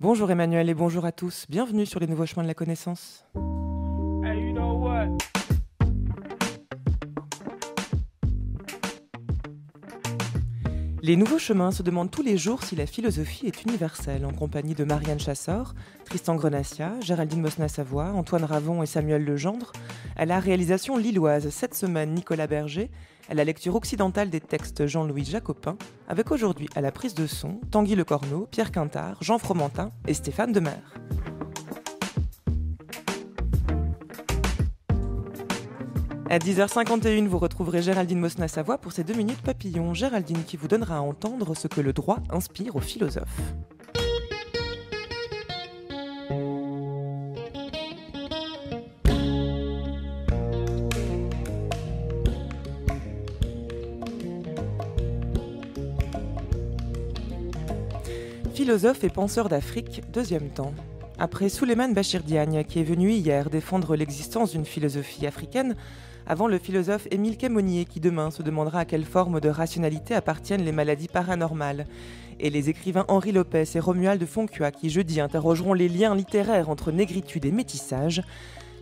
Bonjour Emmanuel et bonjour à tous. Bienvenue sur les nouveaux chemins de la connaissance. Hey, you know what? Les nouveaux chemins se demandent tous les jours si la philosophie est universelle, en compagnie de Marianne Chassor, Tristan Grenassia, Géraldine Mosna-Savoie, Antoine Ravon et Samuel Legendre, à la réalisation lilloise cette semaine Nicolas Berger, à la lecture occidentale des textes Jean-Louis Jacopin, avec aujourd'hui à la prise de son Tanguy Lecorneau, Pierre Quintard, Jean Fromentin et Stéphane Demer. À 10h51, vous retrouverez Géraldine Mosna-Savoie pour ses 2 minutes papillon. Géraldine qui vous donnera à entendre ce que le droit inspire aux philosophes. Philosophe et penseur d'Afrique, deuxième temps. Après Souleymane Bachir Diagne, qui est venu hier défendre l'existence d'une philosophie africaine, avant le philosophe Émile Quémonier, qui demain se demandera à quelle forme de rationalité appartiennent les maladies paranormales, et les écrivains Henri Lopez et Romuald de Foncua, qui jeudi interrogeront les liens littéraires entre négritude et métissage,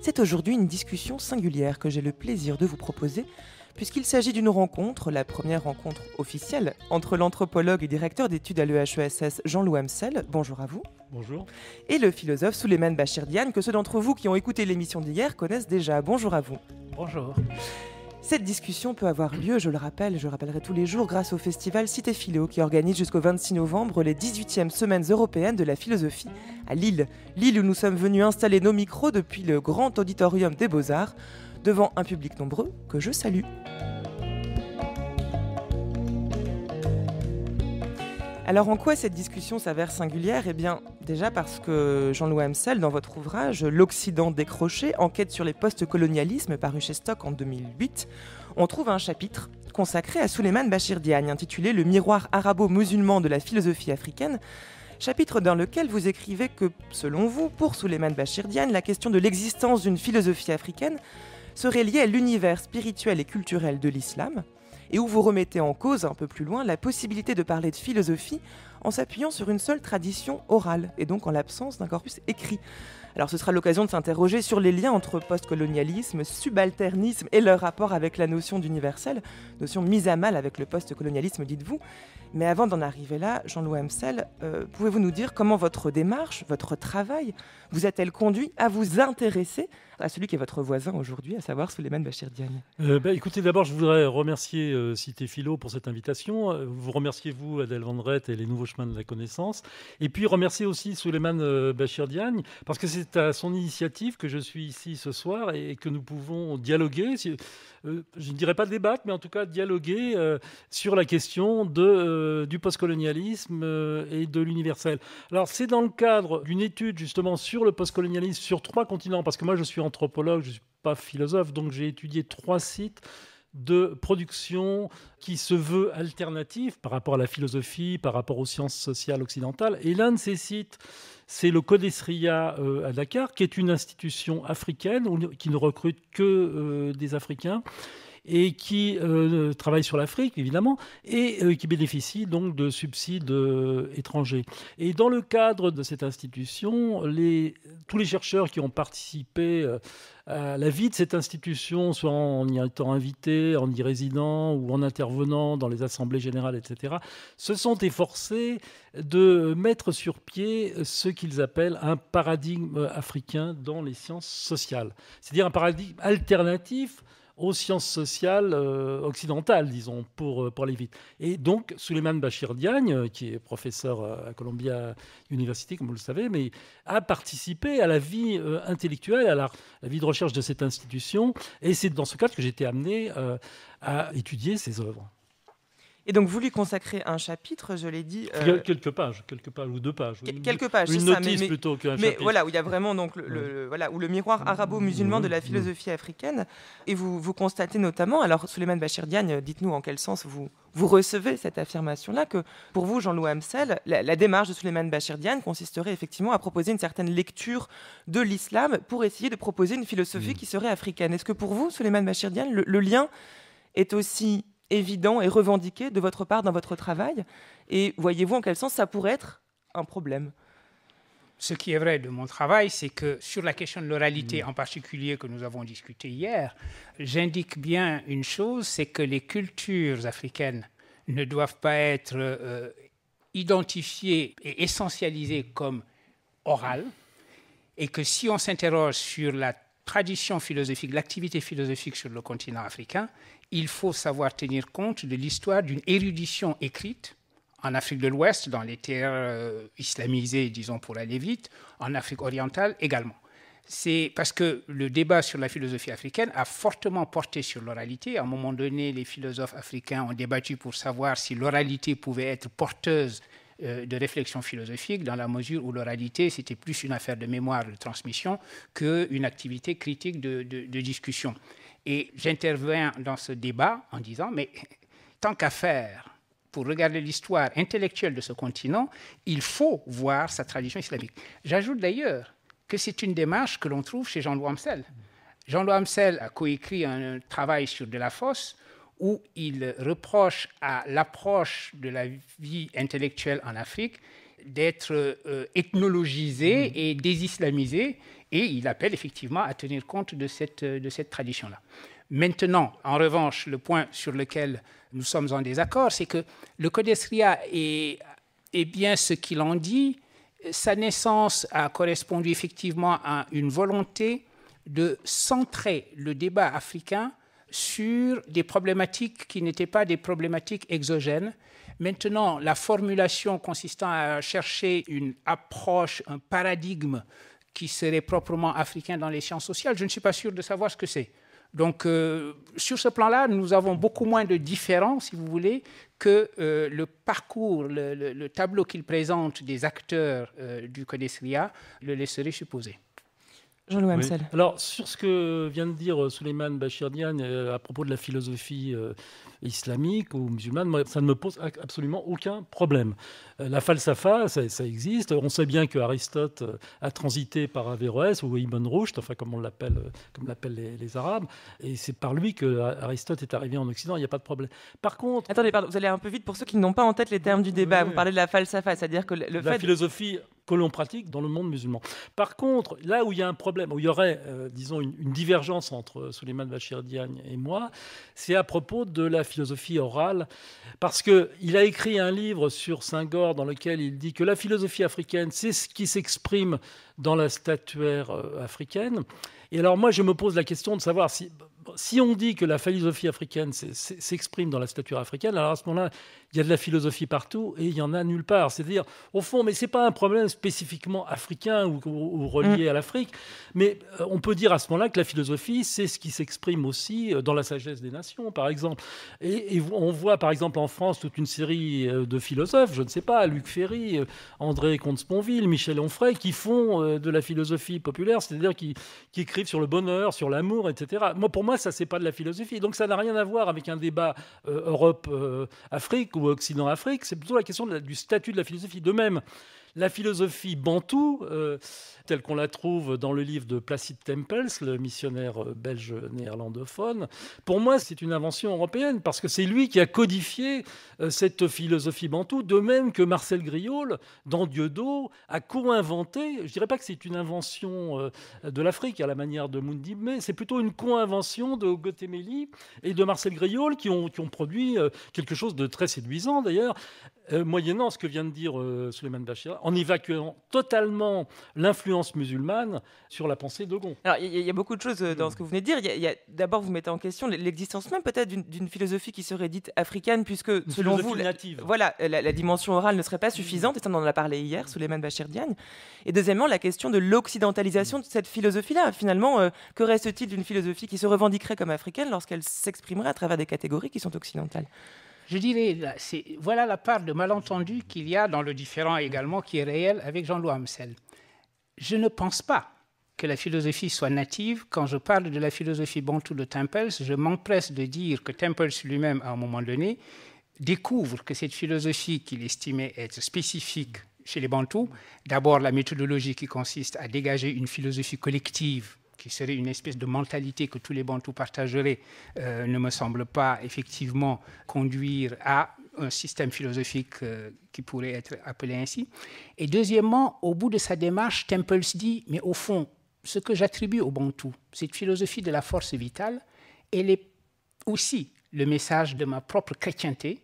c'est aujourd'hui une discussion singulière que j'ai le plaisir de vous proposer, puisqu'il s'agit d'une rencontre, la première rencontre officielle, entre l'anthropologue et directeur d'études à l'EHESS Jean-Louis Amsel, bonjour à vous. Bonjour. Et le philosophe Souleymane Bachir Diagne, que ceux d'entre vous qui ont écouté l'émission d'hier connaissent déjà, bonjour à vous. Bonjour. Cette discussion peut avoir lieu, je le rappellerai tous les jours, grâce au festival Cité Philo, qui organise jusqu'au 26 novembre les 18e semaines européennes de la philosophie à Lille. Lille où nous sommes venus installer nos micros depuis le grand auditorium des Beaux-Arts, devant un public nombreux que je salue. Alors en quoi cette discussion s'avère singulière ? Eh bien, déjà parce que Jean-Louis Amsel, dans votre ouvrage « L'Occident décroché, enquête sur les post-colonialismes » paru chez Stock en 2008, on trouve un chapitre consacré à Souleymane Bachir Diagne, intitulé « Le miroir arabo-musulman de la philosophie africaine », chapitre dans lequel vous écrivez que, selon vous, pour Souleymane Bachir Diagne, la question de l'existence d'une philosophie africaine serait liée à l'univers spirituel et culturel de l'islam, et où vous remettez en cause, un peu plus loin, la possibilité de parler de philosophie en s'appuyant sur une seule tradition orale, et donc en l'absence d'un corpus écrit. Alors ce sera l'occasion de s'interroger sur les liens entre postcolonialisme, subalternisme et leur rapport avec la notion d'universel, notion mise à mal avec le postcolonialisme, dites-vous. Mais avant d'en arriver là, Jean-Louis Amsel, pouvez-vous nous dire comment votre démarche, votre travail, vous a-t-elle conduit à vous intéresser à celui qui est votre voisin aujourd'hui, à savoir Souleymane Bachir Diagne ? Écoutez, d'abord, je voudrais remercier Cité Philo pour cette invitation. Vous remerciez, vous, Adèle Vendrette et les Nouveaux Chemins de la Connaissance. Et puis, remercier aussi Souleymane Bachir Diagne, parce que c'est à son initiative que je suis ici ce soir et que nous pouvons dialoguer. Je ne dirais pas débattre, mais en tout cas dialoguer sur la question du postcolonialisme et de l'universel. Alors, c'est dans le cadre d'une étude justement sur le postcolonialisme sur 3 continents, parce que moi je suis anthropologue, je ne suis pas philosophe, donc j'ai étudié 3 sites de production qui se veut alternatif par rapport à la philosophie, par rapport aux sciences sociales occidentales. Et l'un de ces sites, c'est le Codesria à Dakar, qui est une institution africaine qui ne recrute que des Africains et qui travaille sur l'Afrique, évidemment, et qui bénéficie donc de subsides étrangers. Et dans le cadre de cette institution, tous les chercheurs qui ont participé à la vie de cette institution, soit en y étant invités, en y résidant ou en intervenant dans les assemblées générales, etc., se sont efforcés de mettre sur pied ce qu'ils appellent un paradigme africain dans les sciences sociales. C'est-à-dire un paradigme alternatif aux sciences sociales occidentales, disons, pour aller vite. Et donc, Souleymane Bachir Diagne, qui est professeur à Columbia University, comme vous le savez, mais a participé à la vie intellectuelle, à la vie de recherche de cette institution. Et c'est dans ce cadre que j'ai été amené à étudier ses œuvres. Et donc, vous lui consacrez un chapitre, je l'ai dit... Quelques pages ou 2 pages. Quelques pages, une c'est ça. notice plutôt qu'un chapitre. Mais voilà, où il y a vraiment donc, où le miroir arabo-musulman de la philosophie africaine. Et vous constatez notamment, alors Souleymane Bachir Diagne, dites-nous en quel sens vous recevez cette affirmation-là, que pour vous, Jean-Louis Amsel, la démarche de Souleymane Bachir Diagne consisterait effectivement à proposer une certaine lecture de l'islam pour essayer de proposer une philosophie qui serait africaine. Est-ce que pour vous, Souleymane Bachir Diagne, le lien est aussi évident et revendiqué de votre part dans votre travail ? Et voyez-vous en quel sens ça pourrait être un problème ? Ce qui est vrai de mon travail, c'est que sur la question de l'oralité en particulier que nous avons discuté hier, j'indique bien une chose, c'est que les cultures africaines ne doivent pas être identifiées et essentialisées comme orales, et que si on s'interroge sur la tradition philosophique, l'activité philosophique sur le continent africain, il faut savoir tenir compte de l'histoire d'une érudition écrite en Afrique de l'Ouest, dans les terres islamisées, disons pour aller vite, en Afrique orientale également. C'est parce que le débat sur la philosophie africaine a fortement porté sur l'oralité. À un moment donné, les philosophes africains ont débattu pour savoir si l'oralité pouvait être porteuse de réflexion philosophique, dans la mesure où l'oralité, c'était plus une affaire de mémoire, de transmission, qu'une activité critique de discussion. Et j'interviens dans ce débat en disant, mais tant qu'à faire, pour regarder l'histoire intellectuelle de ce continent, il faut voir sa tradition islamique. J'ajoute d'ailleurs que c'est une démarche que l'on trouve chez Jean-Louis Amsel. Jean-Louis Amsel a coécrit un travail sur Delafosse où il reproche à l'approche de la vie intellectuelle en Afrique d'être ethnologisée et désislamisée, et il appelle effectivement à tenir compte de cette tradition-là. Maintenant, en revanche, le point sur lequel nous sommes en désaccord, c'est que le Codesria est bien ce qu'il en dit. Sa naissance a correspondu effectivement à une volonté de centrer le débat africain sur des problématiques qui n'étaient pas des problématiques exogènes. Maintenant, la formulation consistant à chercher une approche, un paradigme qui serait proprement africain dans les sciences sociales, je ne suis pas sûr de savoir ce que c'est. Donc, sur ce plan-là, nous avons beaucoup moins de différences, si vous voulez, que le parcours, le tableau qu'il présente des acteurs du Codesria le laisserait supposer. Jean-Louis Amsel. Oui. Alors, sur ce que vient de dire Souleymane Bachir Diagne à propos de la philosophie islamique ou musulmane, moi, ça ne me pose absolument aucun problème. La falsafa, ça existe. On sait bien qu'Aristote a transité par Averroès ou Ibn Rushd, enfin comme l'appellent les Arabes, et c'est par lui que Aristote est arrivé en Occident. Il n'y a pas de problème. Par contre, attendez, pardon, vous allez un peu vite pour ceux qui n'ont pas en tête les termes du débat. Oui. Vous parlez de la falsafa, c'est-à-dire que la philosophie que l'on pratique dans le monde musulman. Par contre, là où il y a un problème, où il y aurait, disons, une divergence entre Souleymane Bachir Diagne et moi, c'est à propos de la philosophie orale, parce qu'il a écrit un livre sur Senghor dans lequel il dit que la philosophie africaine, c'est ce qui s'exprime dans la statuaire africaine. Et alors moi, je me pose la question de savoir si on dit que la philosophie africaine s'exprime dans la statuaire africaine, alors à ce moment-là, il y a de la philosophie partout et il n'y en a nulle part. C'est-à-dire, au fond, mais ce n'est pas un problème spécifiquement africain ou relié à l'Afrique, mais on peut dire à ce moment-là que la philosophie, c'est ce qui s'exprime aussi dans la sagesse des nations, par exemple. Et on voit, par exemple, en France, toute une série de philosophes, je ne sais pas, Luc Ferry, André Comte-Sponville, Michel Onfray, qui font de la philosophie populaire, c'est-à-dire qui écrivent sur le bonheur, sur l'amour, etc. Pour moi, ça, c'est pas de la philosophie. Donc, ça n'a rien à voir avec un débat Europe-Afrique ou Occident-Afrique. C'est plutôt la question du statut de la philosophie. De même, la philosophie bantoue, telle qu'on la trouve dans le livre de Placide Tempels, le missionnaire belge néerlandophone, pour moi, c'est une invention européenne, parce que c'est lui qui a codifié cette philosophie bantoue, de même que Marcel Griaule, dans Dieudo, a co-inventé, je ne dirais pas que c'est une invention de l'Afrique, à la manière de Mundib, mais c'est plutôt une co-invention de Gotemeli et de Marcel Griaule, qui ont produit quelque chose de très séduisant, d'ailleurs, moyennant ce que vient de dire Souleymane Bachir, en évacuant totalement l'influence musulmane sur la pensée de Gon. Alors, il y a beaucoup de choses dans ce que vous venez de dire. D'abord, vous mettez en question l'existence même peut-être d'une philosophie qui serait dite africaine, puisque selon vous, la dimension orale ne serait pas suffisante, et ça on en a parlé hier, Souleymane Bachir Diagne. Et deuxièmement, la question de l'occidentalisation de cette philosophie-là. Finalement, que reste-t-il d'une philosophie qui se revendiquerait comme africaine lorsqu'elle s'exprimerait à travers des catégories qui sont occidentales ? Je dirais, voilà la part de malentendu qu'il y a dans le différend également qui est réel avec Jean-Louis Amsel. Je ne pense pas que la philosophie soit native. Quand je parle de la philosophie bantoue de Tempels, je m'empresse de dire que Tempels lui-même, à un moment donné, découvre que cette philosophie qu'il estimait être spécifique chez les Bantous, d'abord la méthodologie qui consiste à dégager une philosophie collective qui serait une espèce de mentalité que tous les Bantous partageraient, ne me semble pas effectivement conduire à un système philosophique qui pourrait être appelé ainsi. Et deuxièmement, au bout de sa démarche, Temples dit, mais au fond, ce que j'attribue au Bantou, cette philosophie de la force vitale, elle est aussi le message de ma propre chrétienté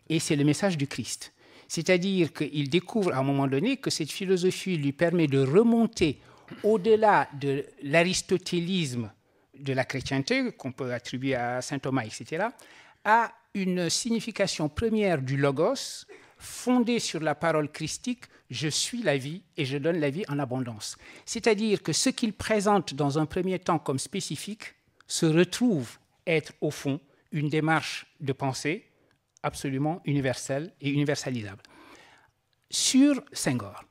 et c'est le message du Christ. C'est-à-dire qu'il découvre à un moment donné que cette philosophie lui permet de remonter au-delà de l'aristotélisme de la chrétienté, qu'on peut attribuer à saint Thomas, etc., à une signification première du logos, fondée sur la parole christique, je suis la vie et je donne la vie en abondance. C'est-à-dire que ce qu'il présente dans un premier temps comme spécifique se retrouve être au fond une démarche de pensée absolument universelle et universalisable. Sur Senghor,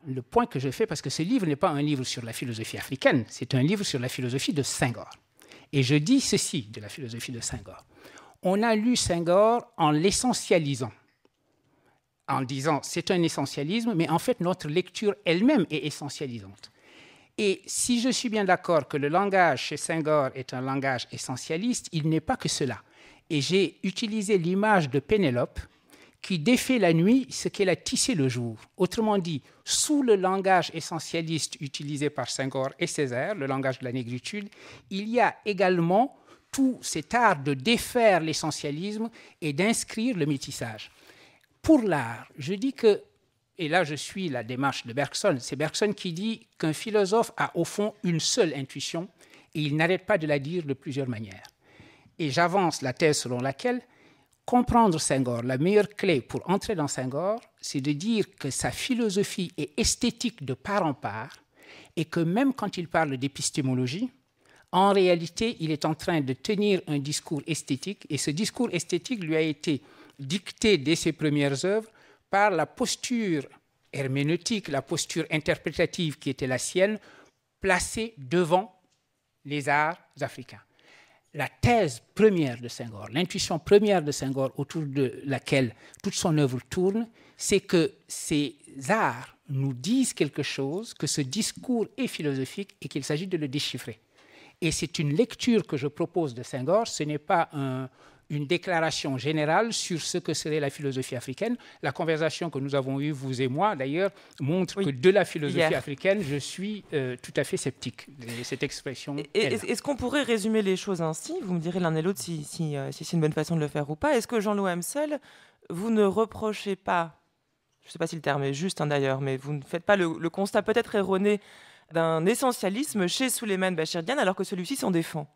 le point que je fais, parce que ce livre n'est pas un livre sur la philosophie africaine, c'est un livre sur la philosophie de Senghor. Et je dis ceci de la philosophie de Senghor. On a lu Senghor en l'essentialisant, en disant c'est un essentialisme, mais en fait notre lecture elle-même est essentialisante. Et si je suis bien d'accord que le langage chez Senghor est un langage essentialiste, il n'est pas que cela. Et j'ai utilisé l'image de Pénélope qui défait la nuit ce qu'elle a tissé le jour. Autrement dit, sous le langage essentialiste utilisé par Senghor et Césaire, le langage de la négritude, il y a également tout cet art de défaire l'essentialisme et d'inscrire le métissage. Pour l'art, je dis que, et là je suis la démarche de Bergson, c'est Bergson qui dit qu'un philosophe a au fond une seule intuition et il n'arrête pas de la dire de plusieurs manières. Et j'avance la thèse selon laquelle comprendre Senghor, la meilleure clé pour entrer dans Senghor, c'est de dire que sa philosophie est esthétique de part en part et que même quand il parle d'épistémologie, en réalité, il est en train de tenir un discours esthétique et ce discours esthétique lui a été dicté dès ses premières œuvres par la posture herméneutique, la posture interprétative qui était la sienne, placée devant les arts africains. La thèse première de Senghor, l'intuition première de Senghor autour de laquelle toute son œuvre tourne, c'est que ces arts nous disent quelque chose, que ce discours est philosophique et qu'il s'agit de le déchiffrer. Et c'est une lecture que je propose de Senghor, ce n'est pas une déclaration générale sur ce que serait la philosophie africaine. La conversation que nous avons eue, vous et moi, d'ailleurs, montre que de la philosophie africaine, je suis tout à fait sceptique. Cette expression. Est-ce qu'on pourrait résumer les choses ainsi? Vous me direz l'un et l'autre si c'est une bonne façon de le faire ou pas. Est-ce que Jean-Louis Amsel, vous ne reprochez pas, je ne sais pas si le terme est juste d'ailleurs, mais vous ne faites pas le constat peut-être erroné d'un essentialisme chez Souleymane Bachir Diagne alors que celui-ci s'en défend?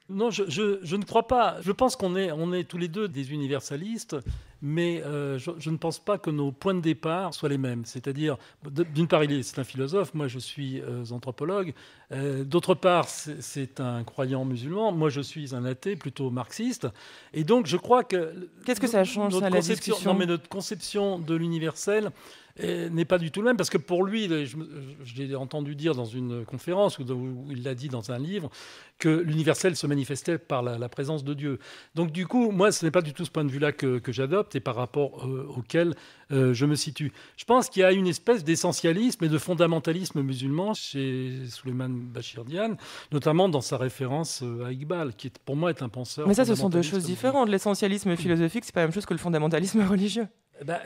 Non, je ne crois pas. Je pense qu'on est tous les deux des universalistes, mais je ne pense pas que nos points de départ soient les mêmes. C'est-à-dire, d'une part, c'est un philosophe, moi je suis anthropologue. D'autre part, c'est un croyant musulman, moi je suis un athée plutôt marxiste. Et donc je crois que... Qu'est-ce que ça change, ça, la discussion? Non, mais notre conception de l'universel n'est pas du tout le même, parce que pour lui, je l'ai entendu dire dans une conférence, où il l'a dit dans un livre, que l'universel se manifestait par la présence de Dieu. Donc du coup, moi, ce n'est pas du tout ce point de vue-là que j'adopte et par rapport auquel je me situe. Je pense qu'il y a une espèce d'essentialisme et de fondamentalisme musulman chez Souleymane Bachir Diagne, notamment dans sa référence à Iqbal, qui pour moi est un penseur. Mais ça, ce sont deux choses différentes. L'essentialisme philosophique, c'est pas la même chose que le fondamentalisme religieux.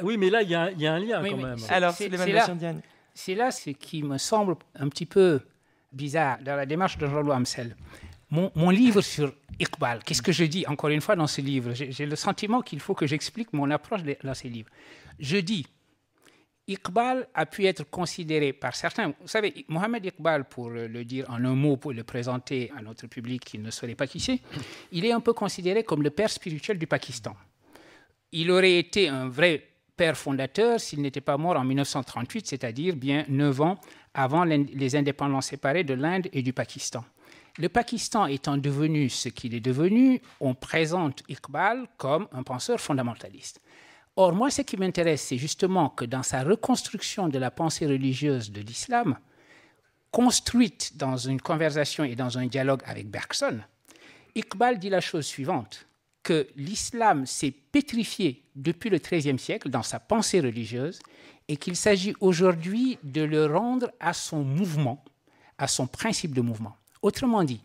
Oui, mais là, il y a un lien quand même. Alors, Souleymane Bachir Diagne. C'est là ce qui me semble un petit peu bizarre dans la démarche de Jean-Louis Amsel. Mon livre sur Iqbal, qu'est-ce que je dis encore une fois dans ce livre? J'ai le sentiment qu'il faut que j'explique mon approche dans ces livres. Je dis, Iqbal a pu être considéré par certains... Vous savez, Mohamed Iqbal, pour le dire en un mot, pour le présenter à notre public qui ne saurait pas qui c'est, il est un peu considéré comme le père spirituel du Pakistan. Il aurait été un vrai père fondateur s'il n'était pas mort en 1938, c'est-à-dire bien 9 ans avant les indépendances séparées de l'Inde et du Pakistan. Le Pakistan étant devenu ce qu'il est devenu, on présente Iqbal comme un penseur fondamentaliste. Or, moi, ce qui m'intéresse, c'est justement que dans sa reconstruction de la pensée religieuse de l'islam, construite dans une conversation et dans un dialogue avec Bergson, Iqbal dit la chose suivante, que l'islam s'est pétrifié depuis le XIIIe siècle dans sa pensée religieuse et qu'il s'agit aujourd'hui de le rendre à son mouvement, à son principe de mouvement. Autrement dit,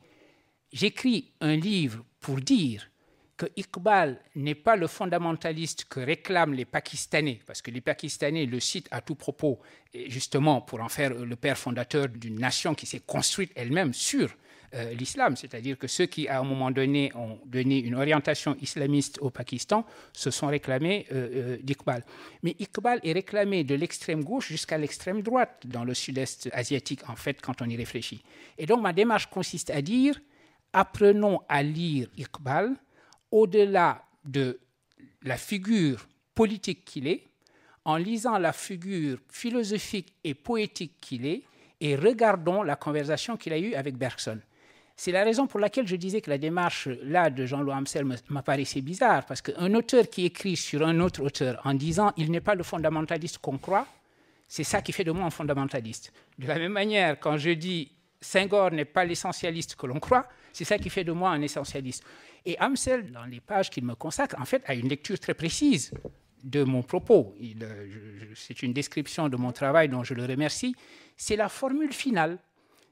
j'écris un livre pour dire que Iqbal n'est pas le fondamentaliste que réclament les Pakistanais, parce que les Pakistanais le citent à tout propos, et justement pour en faire le père fondateur d'une nation qui s'est construite elle-même sur l'islam, c'est-à-dire que ceux qui, à un moment donné, ont donné une orientation islamiste au Pakistan se sont réclamés d'Iqbal. Mais Iqbal est réclamé de l'extrême gauche jusqu'à l'extrême droite dans le sud-est asiatique, en fait, quand on y réfléchit. Et donc, ma démarche consiste à dire, apprenons à lire Iqbal au-delà de la figure politique qu'il est, en lisant la figure philosophique et poétique qu'il est, et regardons la conversation qu'il a eue avec Bergson. C'est la raison pour laquelle je disais que la démarche là de Jean-Louis Amsel m'apparaissait bizarre, parce qu'un auteur qui écrit sur un autre auteur en disant « il n'est pas le fondamentaliste qu'on croit », c'est ça qui fait de moi un fondamentaliste. De la même manière, quand je dis « Senghor n'est pas l'essentialiste que l'on croit », c'est ça qui fait de moi un essentialiste. Et Amsel, dans les pages qu'il me consacre, en fait, a une lecture très précise de mon propos. C'est une description de mon travail dont je le remercie. C'est la formule finale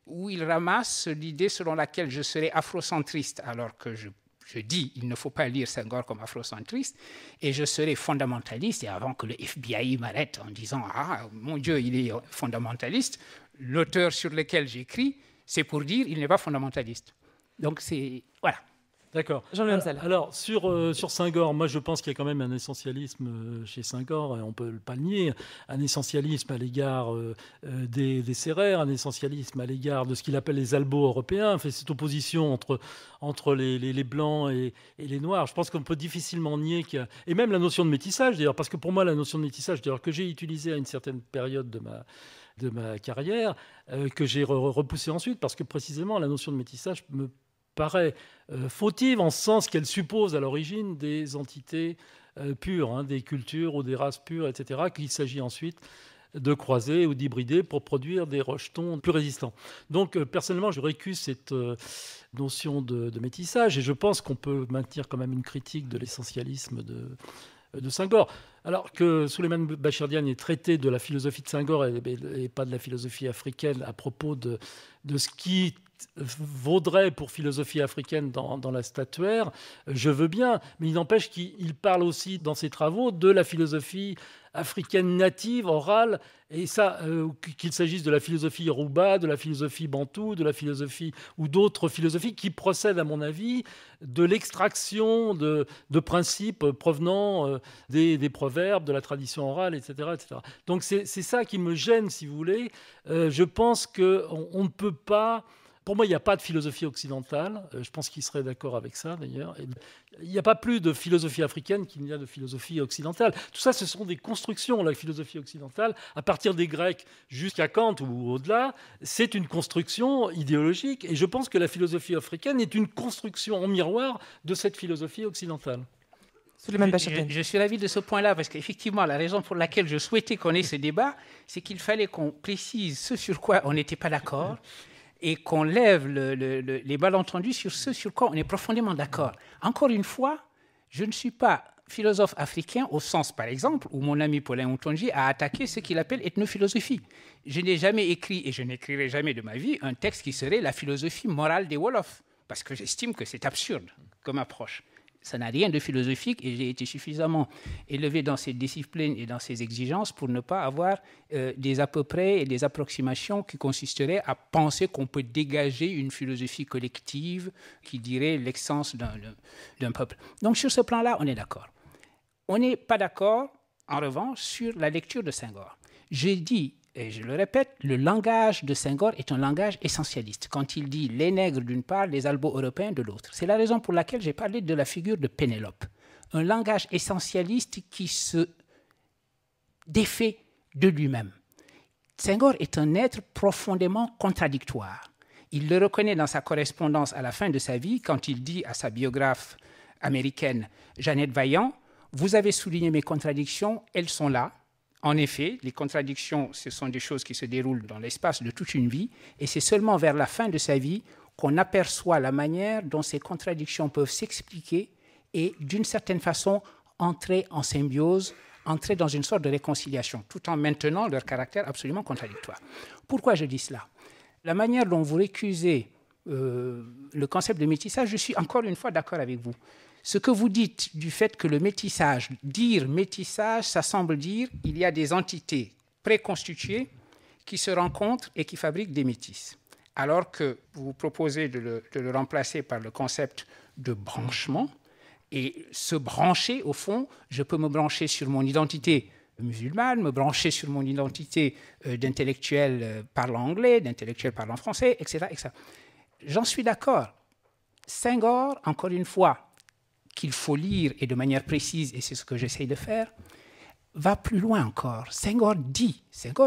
où il ramasse l'idée selon laquelle je serais afrocentriste, alors que je dis il ne faut pas lire Senghor comme afrocentriste, et je serais fondamentaliste, et avant que le FBI m'arrête en disant « Ah, mon Dieu, il est fondamentaliste », l'auteur sur lequel j'écris, c'est pour dire il n'est pas fondamentaliste. Donc c'est... Voilà. D'accord. Jean-Louis Amsel. Alors, sur Senghor, moi je pense qu'il y a quand même un essentialisme chez Senghor, et on ne peut pas le nier, un essentialisme à l'égard des Sérères, un essentialisme à l'égard de ce qu'il appelle les albos européens, enfin, cette opposition entre les Blancs et les Noirs. Je pense qu'on peut difficilement nier qu'il y a... Et même la notion de métissage, d'ailleurs, parce que pour moi, la notion de métissage, d'ailleurs, que j'ai utilisée à une certaine période de ma carrière, que j'ai repoussée ensuite, parce que précisément, la notion de métissage me paraît fautive en ce sens qu'elle suppose à l'origine des entités pures, des cultures ou des races pures, etc., qu'il s'agit ensuite de croiser ou d'hybrider pour produire des rejetons plus résistants. Donc, personnellement, je récuse cette notion de métissage, et je pense qu'on peut maintenir quand même une critique de l'essentialisme de Senghor. Alors que Souleymane Bachir Diagne est traité de la philosophie de Senghor et pas de la philosophie africaine à propos de ce qui vaudrait pour philosophie africaine dans la statuaire, je veux bien, mais il n'empêche qu'il parle aussi dans ses travaux de la philosophie africaine native, orale, et ça, qu'il s'agisse de la philosophie yoruba, de la philosophie bantoue, de la philosophie ou d'autres philosophies qui procèdent, à mon avis, de l'extraction de principes provenant des proverbes, de la tradition orale, etc. etc. Donc c'est ça qui me gêne, si vous voulez. Je pense qu'on ne peut pas... Pour moi, il n'y a pas de philosophie occidentale. Je pense qu'il serait d'accord avec ça, d'ailleurs. Il n'y a pas plus de philosophie africaine qu'il n'y a de philosophie occidentale. Tout ça, ce sont des constructions. La philosophie occidentale, à partir des Grecs jusqu'à Kant ou au-delà, c'est une construction idéologique. Et je pense que la philosophie africaine est une construction en miroir de cette philosophie occidentale. Je suis ravi de ce point-là, parce qu'effectivement, la raison pour laquelle je souhaitais qu'on ait ce débat, c'est qu'il fallait qu'on précise ce sur quoi on n'était pas d'accord, et qu'on lève les malentendus sur ce sur quoi on est profondément d'accord. Encore une fois, je ne suis pas philosophe africain au sens, par exemple, où mon ami Paulin Outonji a attaqué ce qu'il appelle ethnophilosophie. Je n'ai jamais écrit, et je n'écrirai jamais de ma vie, un texte qui serait la philosophie morale des Wolofs, parce que j'estime que c'est absurde comme approche. Ça n'a rien de philosophique, et j'ai été suffisamment élevé dans ces disciplines et dans ces exigences pour ne pas avoir des à peu près et des approximations qui consisteraient à penser qu'on peut dégager une philosophie collective qui dirait l'essence d'un peuple. Donc sur ce plan-là, on est d'accord. On n'est pas d'accord, en revanche, sur la lecture de Senghor. J'ai dit, et je le répète, le langage de Senghor est un langage essentialiste. Quand il dit les nègres d'une part, les albos européens de l'autre. C'est la raison pour laquelle j'ai parlé de la figure de Pénélope. Un langage essentialiste qui se défait de lui-même. Senghor est un être profondément contradictoire. Il le reconnaît dans sa correspondance à la fin de sa vie, quand il dit à sa biographe américaine Jeannette Vaillant, « Vous avez souligné mes contradictions, elles sont là. » En effet, les contradictions, ce sont des choses qui se déroulent dans l'espace de toute une vie, et c'est seulement vers la fin de sa vie qu'on aperçoit la manière dont ces contradictions peuvent s'expliquer et, d'une certaine façon, entrer en symbiose, entrer dans une sorte de réconciliation, tout en maintenant leur caractère absolument contradictoire. Pourquoi je dis cela ? La manière dont vous récusez le concept de métissage, je suis encore une fois d'accord avec vous. Ce que vous dites du fait que le métissage, dire métissage, ça semble dire il y a des entités préconstituées qui se rencontrent et qui fabriquent des métis. Alors que vous proposez de le remplacer par le concept de branchement. Et se brancher, au fond, je peux me brancher sur mon identité musulmane, me brancher sur mon identité d'intellectuel parlant anglais, d'intellectuel parlant français, etc., etc. J'en suis d'accord. Senghor, encore une fois, qu'il faut lire et de manière précise, et c'est ce que j'essaye de faire, va plus loin encore. Senghor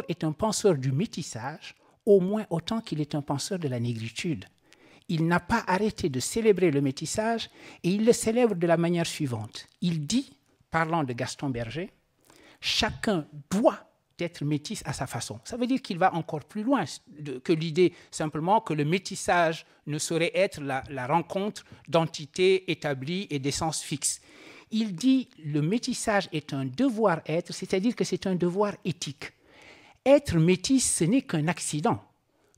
est un penseur du métissage, au moins autant qu'il est un penseur de la négritude. Il n'a pas arrêté de célébrer le métissage et il le célèbre de la manière suivante. Il dit, parlant de Gaston Berger, « Chacun doit être métis à sa façon ». Ça veut dire qu'il va encore plus loin que l'idée simplement que le métissage ne saurait être la rencontre d'entités établies et d'essence fixe. Il dit « Le métissage est un devoir-être, c'est-à-dire que c'est un devoir éthique. Être métis, ce n'est qu'un accident.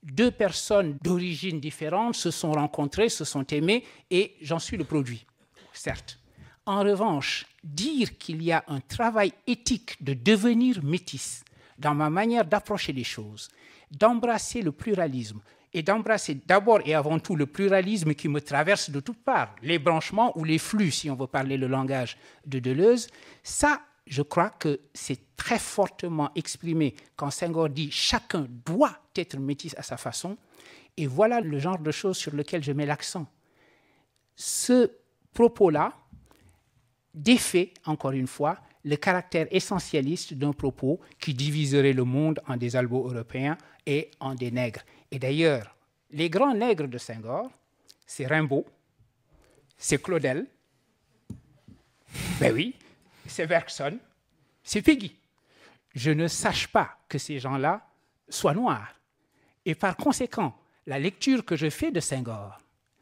Deux personnes d'origine différente se sont rencontrées, se sont aimées, et j'en suis le produit, certes. En revanche, dire qu'il y a un travail éthique de devenir métis dans ma manière d'approcher les choses, d'embrasser le pluralisme, et d'embrasser d'abord et avant tout le pluralisme qui me traverse de toutes parts, les branchements ou les flux, si on veut parler le langage de Deleuze, ça, je crois que c'est très fortement exprimé quand Senghor dit « chacun doit être métis à sa façon », et voilà le genre de choses sur lequel je mets l'accent. Ce propos-là défait, encore une fois, le caractère essentialiste d'un propos qui diviserait le monde en des albo-européens et en des nègres. Et d'ailleurs, les grands nègres de Senghor, c'est Rimbaud, c'est Claudel, ben oui, c'est Bergson, c'est Péguy. Je ne sache pas que ces gens-là soient noirs. Et par conséquent, la lecture que je fais de Senghor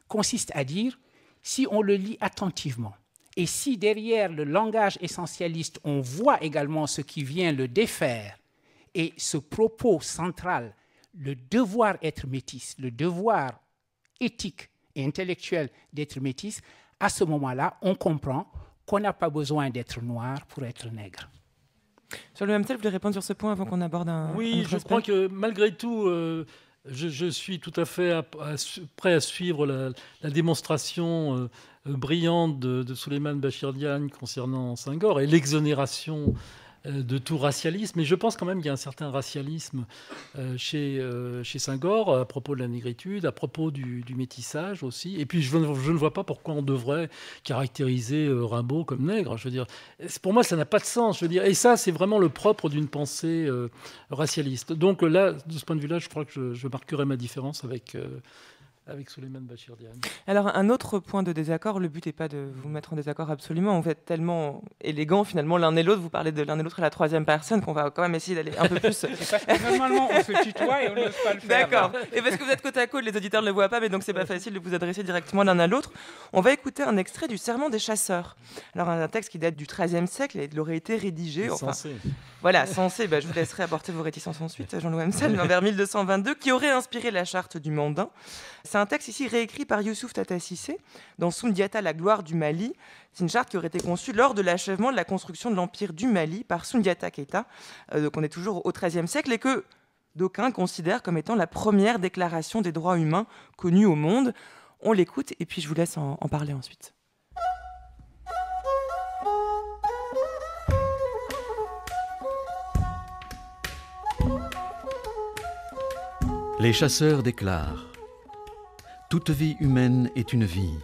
consiste à dire, si on le lit attentivement, et si derrière le langage essentialiste, on voit également ce qui vient le défaire, et ce propos central, le devoir être métis, le devoir éthique et intellectuel d'être métis, à ce moment-là, on comprend qu'on n'a pas besoin d'être noir pour être nègre. Jean-Louis Hamsel, vous voulez répondre sur ce point avant qu'on aborde un Oui, autre je aspect ? crois que malgré tout, je suis tout à fait prêt à suivre la démonstration brillante de Souleymane Bachir Diagne concernant Senghor et l'exonération de tout racialisme. Mais je pense quand même qu'il y a un certain racialisme chez Senghor à propos de la négritude, à propos du métissage aussi. Et puis je ne vois pas pourquoi on devrait caractériser Rimbaud comme nègre. Je veux dire, pour moi, ça n'a pas de sens. Je veux dire, et ça, c'est vraiment le propre d'une pensée racialiste. Donc là, de ce point de vue-là, je crois que je marquerai ma différence avec Souleymane Bachir Diagne. Alors, un autre point de désaccord, le but n'est pas de vous mettre en désaccord absolument, vous êtes tellement élégants finalement l'un et l'autre, vous parlez de l'un et l'autre à la troisième personne qu'on va quand même essayer d'aller un peu plus... C'est parce que normalement on se tutoie et on n'ose pas le faire. D'accord, et parce que vous êtes côte à côte, les auditeurs ne le voient pas, mais donc c'est pas facile de vous adresser directement l'un à l'autre. On va écouter un extrait du Serment des chasseurs. Alors un texte qui date du XIIIe siècle, il aurait été rédigé... Censé. Voilà, censé, je vous laisserai apporter vos réticences ensuite, Jean-Louis Hamsel, vers 1222, qui aurait inspiré la charte du Mandin. C'est un texte ici réécrit par Youssouf Tata Cissé dans Soundiata, la gloire du Mali. C'est une charte qui aurait été conçue lors de l'achèvement de la construction de l'empire du Mali par Soundiata Keita. Donc on est toujours au XIIIe siècle et que d'aucuns considèrent comme étant la première déclaration des droits humains connue au monde. On l'écoute et puis je vous laisse en parler ensuite. Les chasseurs déclarent : toute vie humaine est une vie.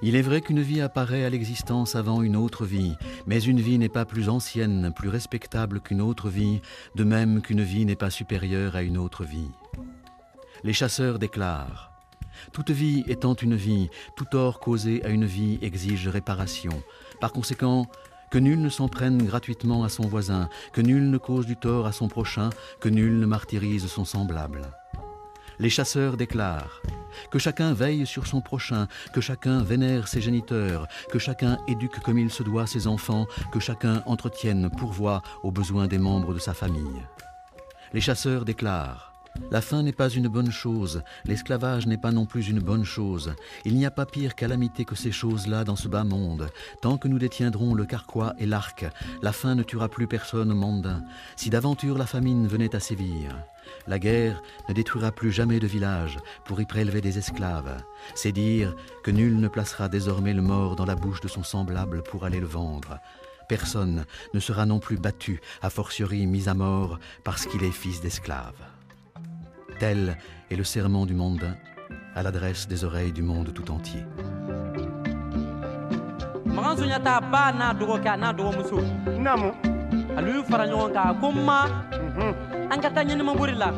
Il est vrai qu'une vie apparaît à l'existence avant une autre vie, mais une vie n'est pas plus ancienne, plus respectable qu'une autre vie, de même qu'une vie n'est pas supérieure à une autre vie. Les chasseurs déclarent : toute vie étant une vie, tout tort causé à une vie exige réparation. Par conséquent, que nul ne s'en prenne gratuitement à son voisin, que nul ne cause du tort à son prochain, que nul ne martyrise son semblable. Les chasseurs déclarent que chacun veille sur son prochain, que chacun vénère ses géniteurs, que chacun éduque comme il se doit ses enfants, que chacun entretienne, pourvoie aux besoins des membres de sa famille. Les chasseurs déclarent La faim n'est pas une bonne chose, l'esclavage n'est pas non plus une bonne chose. Il n'y a pas pire calamité que ces choses-là dans ce bas monde. Tant que nous détiendrons le carquois et l'arc, la faim ne tuera plus personne mondain. Si d'aventure la famine venait à sévir, la guerre ne détruira plus jamais de village pour y prélever des esclaves. C'est dire que nul ne placera désormais le mort dans la bouche de son semblable pour aller le vendre. Personne ne sera non plus battu, a fortiori mis à mort, parce qu'il est fils d'esclave. Tel est le serment du mondain à l'adresse des oreilles du monde tout entier. Namu. Alu fara ɲɔgɔn kan ko ma an ka taa ɲɛnɛmabori la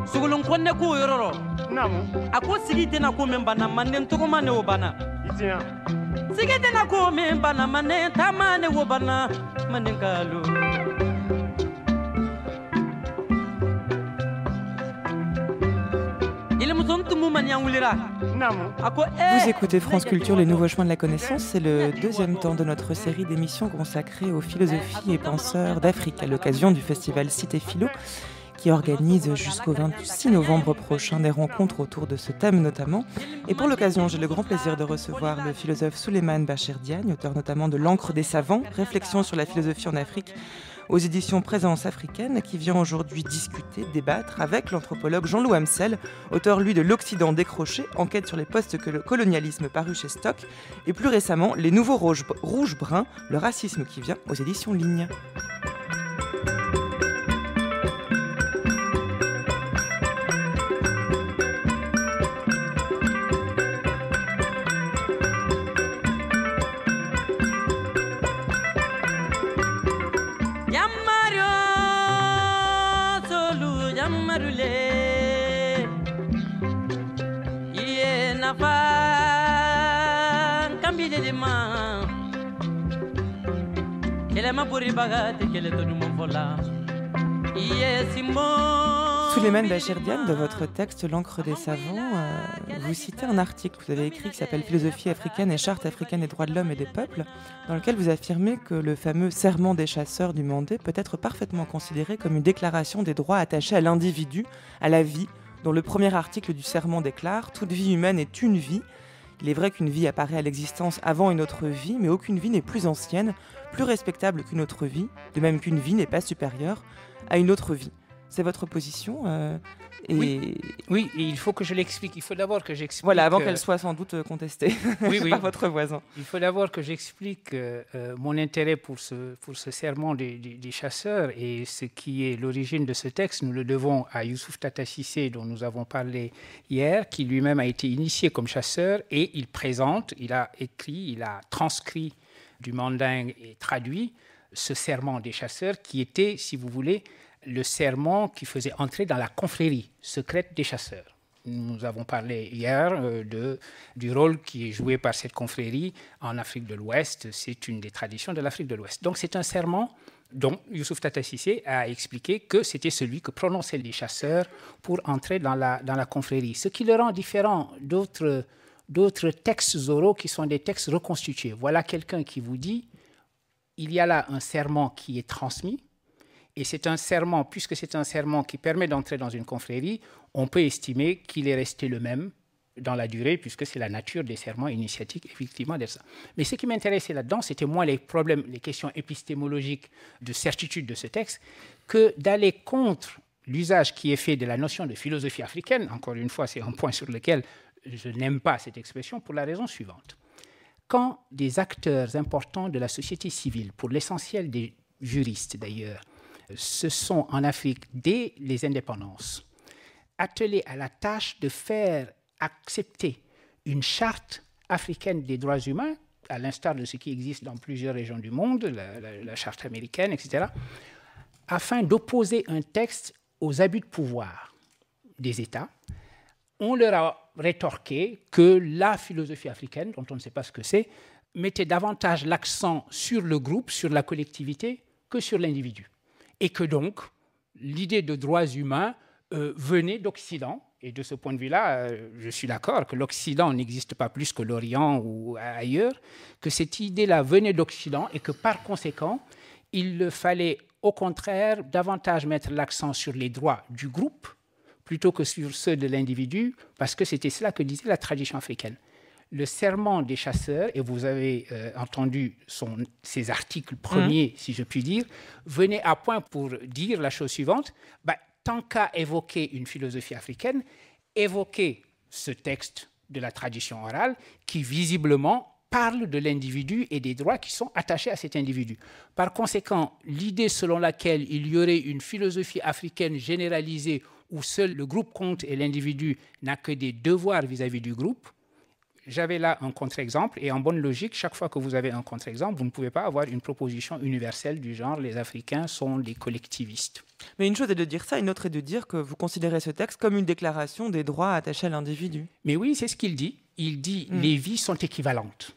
sogolon kɔnɛ ko o yɔrɔ rɔ Namu. a ko sigi tɛna ko min banna manden tɔgɔma ne o banna Itia. sigi tɛna ko min banna manden taama ne o banna manden kalo ilimuson tumu man yan wulira Namu. a ko Vous écoutez France Culture, les nouveaux chemins de la connaissance. C'est le deuxième temps de notre série d'émissions consacrée aux philosophies et penseurs d'Afrique à l'occasion du festival Cité Philo qui organise jusqu'au 26 novembre prochain des rencontres autour de ce thème notamment. Et pour l'occasion, j'ai le grand plaisir de recevoir le philosophe Souleymane Bachir Diagne, auteur notamment de L'encre des savants, réflexion sur la philosophie en Afrique, aux éditions Présence africaine, qui vient aujourd'hui discuter, débattre avec l'anthropologue Jean-Loup Amsel, auteur lui de L'Occident décroché, enquête sur les post-colonialismes paru chez Stock, et plus récemment Les Nouveaux Rouges-Bruns, le racisme qui vient aux éditions Ligne. Souleymane Bachir Diagne, dans votre texte L'encre des savants, vous citez un article que vous avez écrit qui s'appelle Philosophie africaine et charte africaine des droits de l'homme et des peuples, dans lequel vous affirmez que le fameux serment des chasseurs du Mandé peut être parfaitement considéré comme une déclaration des droits attachés à l'individu, à la vie, dont le premier article du serment déclare « Toute vie humaine est une vie ». Il est vrai qu'une vie apparaît à l'existence avant une autre vie, mais aucune vie n'est plus ancienne, plus respectable qu'une autre vie, de même qu'une vie n'est pas supérieure à une autre vie. C'est votre position Oui, et il faut que je l'explique. Il faut d'abord que j'explique... Voilà, avant qu'elle soit sans doute contestée par votre voisin. Il faut d'abord que j'explique mon intérêt pour ce serment des chasseurs et ce qui est l'origine de ce texte. Nous le devons à Youssouf Tata Cissé, dont nous avons parlé hier, qui lui-même a été initié comme chasseur et il a écrit, il a transcrit du mandingue et traduit ce serment des chasseurs qui était, si vous voulez, le serment qui faisait entrer dans la confrérie secrète des chasseurs. Nous avons parlé hier du rôle qui est joué par cette confrérie en Afrique de l'Ouest. C'est une des traditions de l'Afrique de l'Ouest. Donc c'est un serment dont Youssouf Tata Cissé a expliqué que c'était celui que prononçaient les chasseurs pour entrer dans la confrérie. Ce qui le rend différent d'autres textes oraux qui sont des textes reconstitués. Voilà quelqu'un qui vous dit, il y a là un serment qui est transmis, et c'est un serment, puisque c'est un serment qui permet d'entrer dans une confrérie, on peut estimer qu'il est resté le même dans la durée, puisque c'est la nature des serments initiatiques, effectivement, d'être ça. Mais ce qui m'intéressait là-dedans, c'était moins les problèmes, les questions épistémologiques de certitude de ce texte, que d'aller contre l'usage qui est fait de la notion de philosophie africaine. Encore une fois, c'est un point sur lequel je n'aime pas cette expression pour la raison suivante. Quand des acteurs importants de la société civile, pour l'essentiel des juristes d'ailleurs, se sont en Afrique, dès les indépendances, attelés à la tâche de faire accepter une charte africaine des droits humains, à l'instar de ce qui existe dans plusieurs régions du monde, la charte américaine, etc., afin d'opposer un texte aux abus de pouvoir des États. On leur a rétorqué que la philosophie africaine, dont on ne sait pas ce que c'est, mettait davantage l'accent sur le groupe, sur la collectivité, que sur l'individu. Et que donc, l'idée de droits humains venait d'Occident. Et de ce point de vue-là, je suis d'accord que l'Occident n'existe pas plus que l'Orient ou ailleurs, que cette idée-là venait d'Occident et que par conséquent, il fallait au contraire davantage mettre l'accent sur les droits du groupe plutôt que sur ceux de l'individu, parce que c'était cela que disait la tradition africaine. Le serment des chasseurs, et vous avez entendu ses articles premiers, si je puis dire, venait à point pour dire la chose suivante, tant qu'à évoquer une philosophie africaine, évoquer ce texte de la tradition orale qui visiblement parle de l'individu et des droits qui sont attachés à cet individu. Par conséquent, l'idée selon laquelle il y aurait une philosophie africaine généralisée où seul le groupe compte et l'individu n'a que des devoirs vis-à-vis du groupe, j'avais là un contre-exemple, et en bonne logique, chaque fois que vous avez un contre-exemple, vous ne pouvez pas avoir une proposition universelle du genre « les Africains sont des collectivistes ». Mais une chose est de dire ça, une autre est de dire que vous considérez ce texte comme une déclaration des droits attachés à l'individu. Mais oui, c'est ce qu'il dit. Il dit les vies sont équivalentes.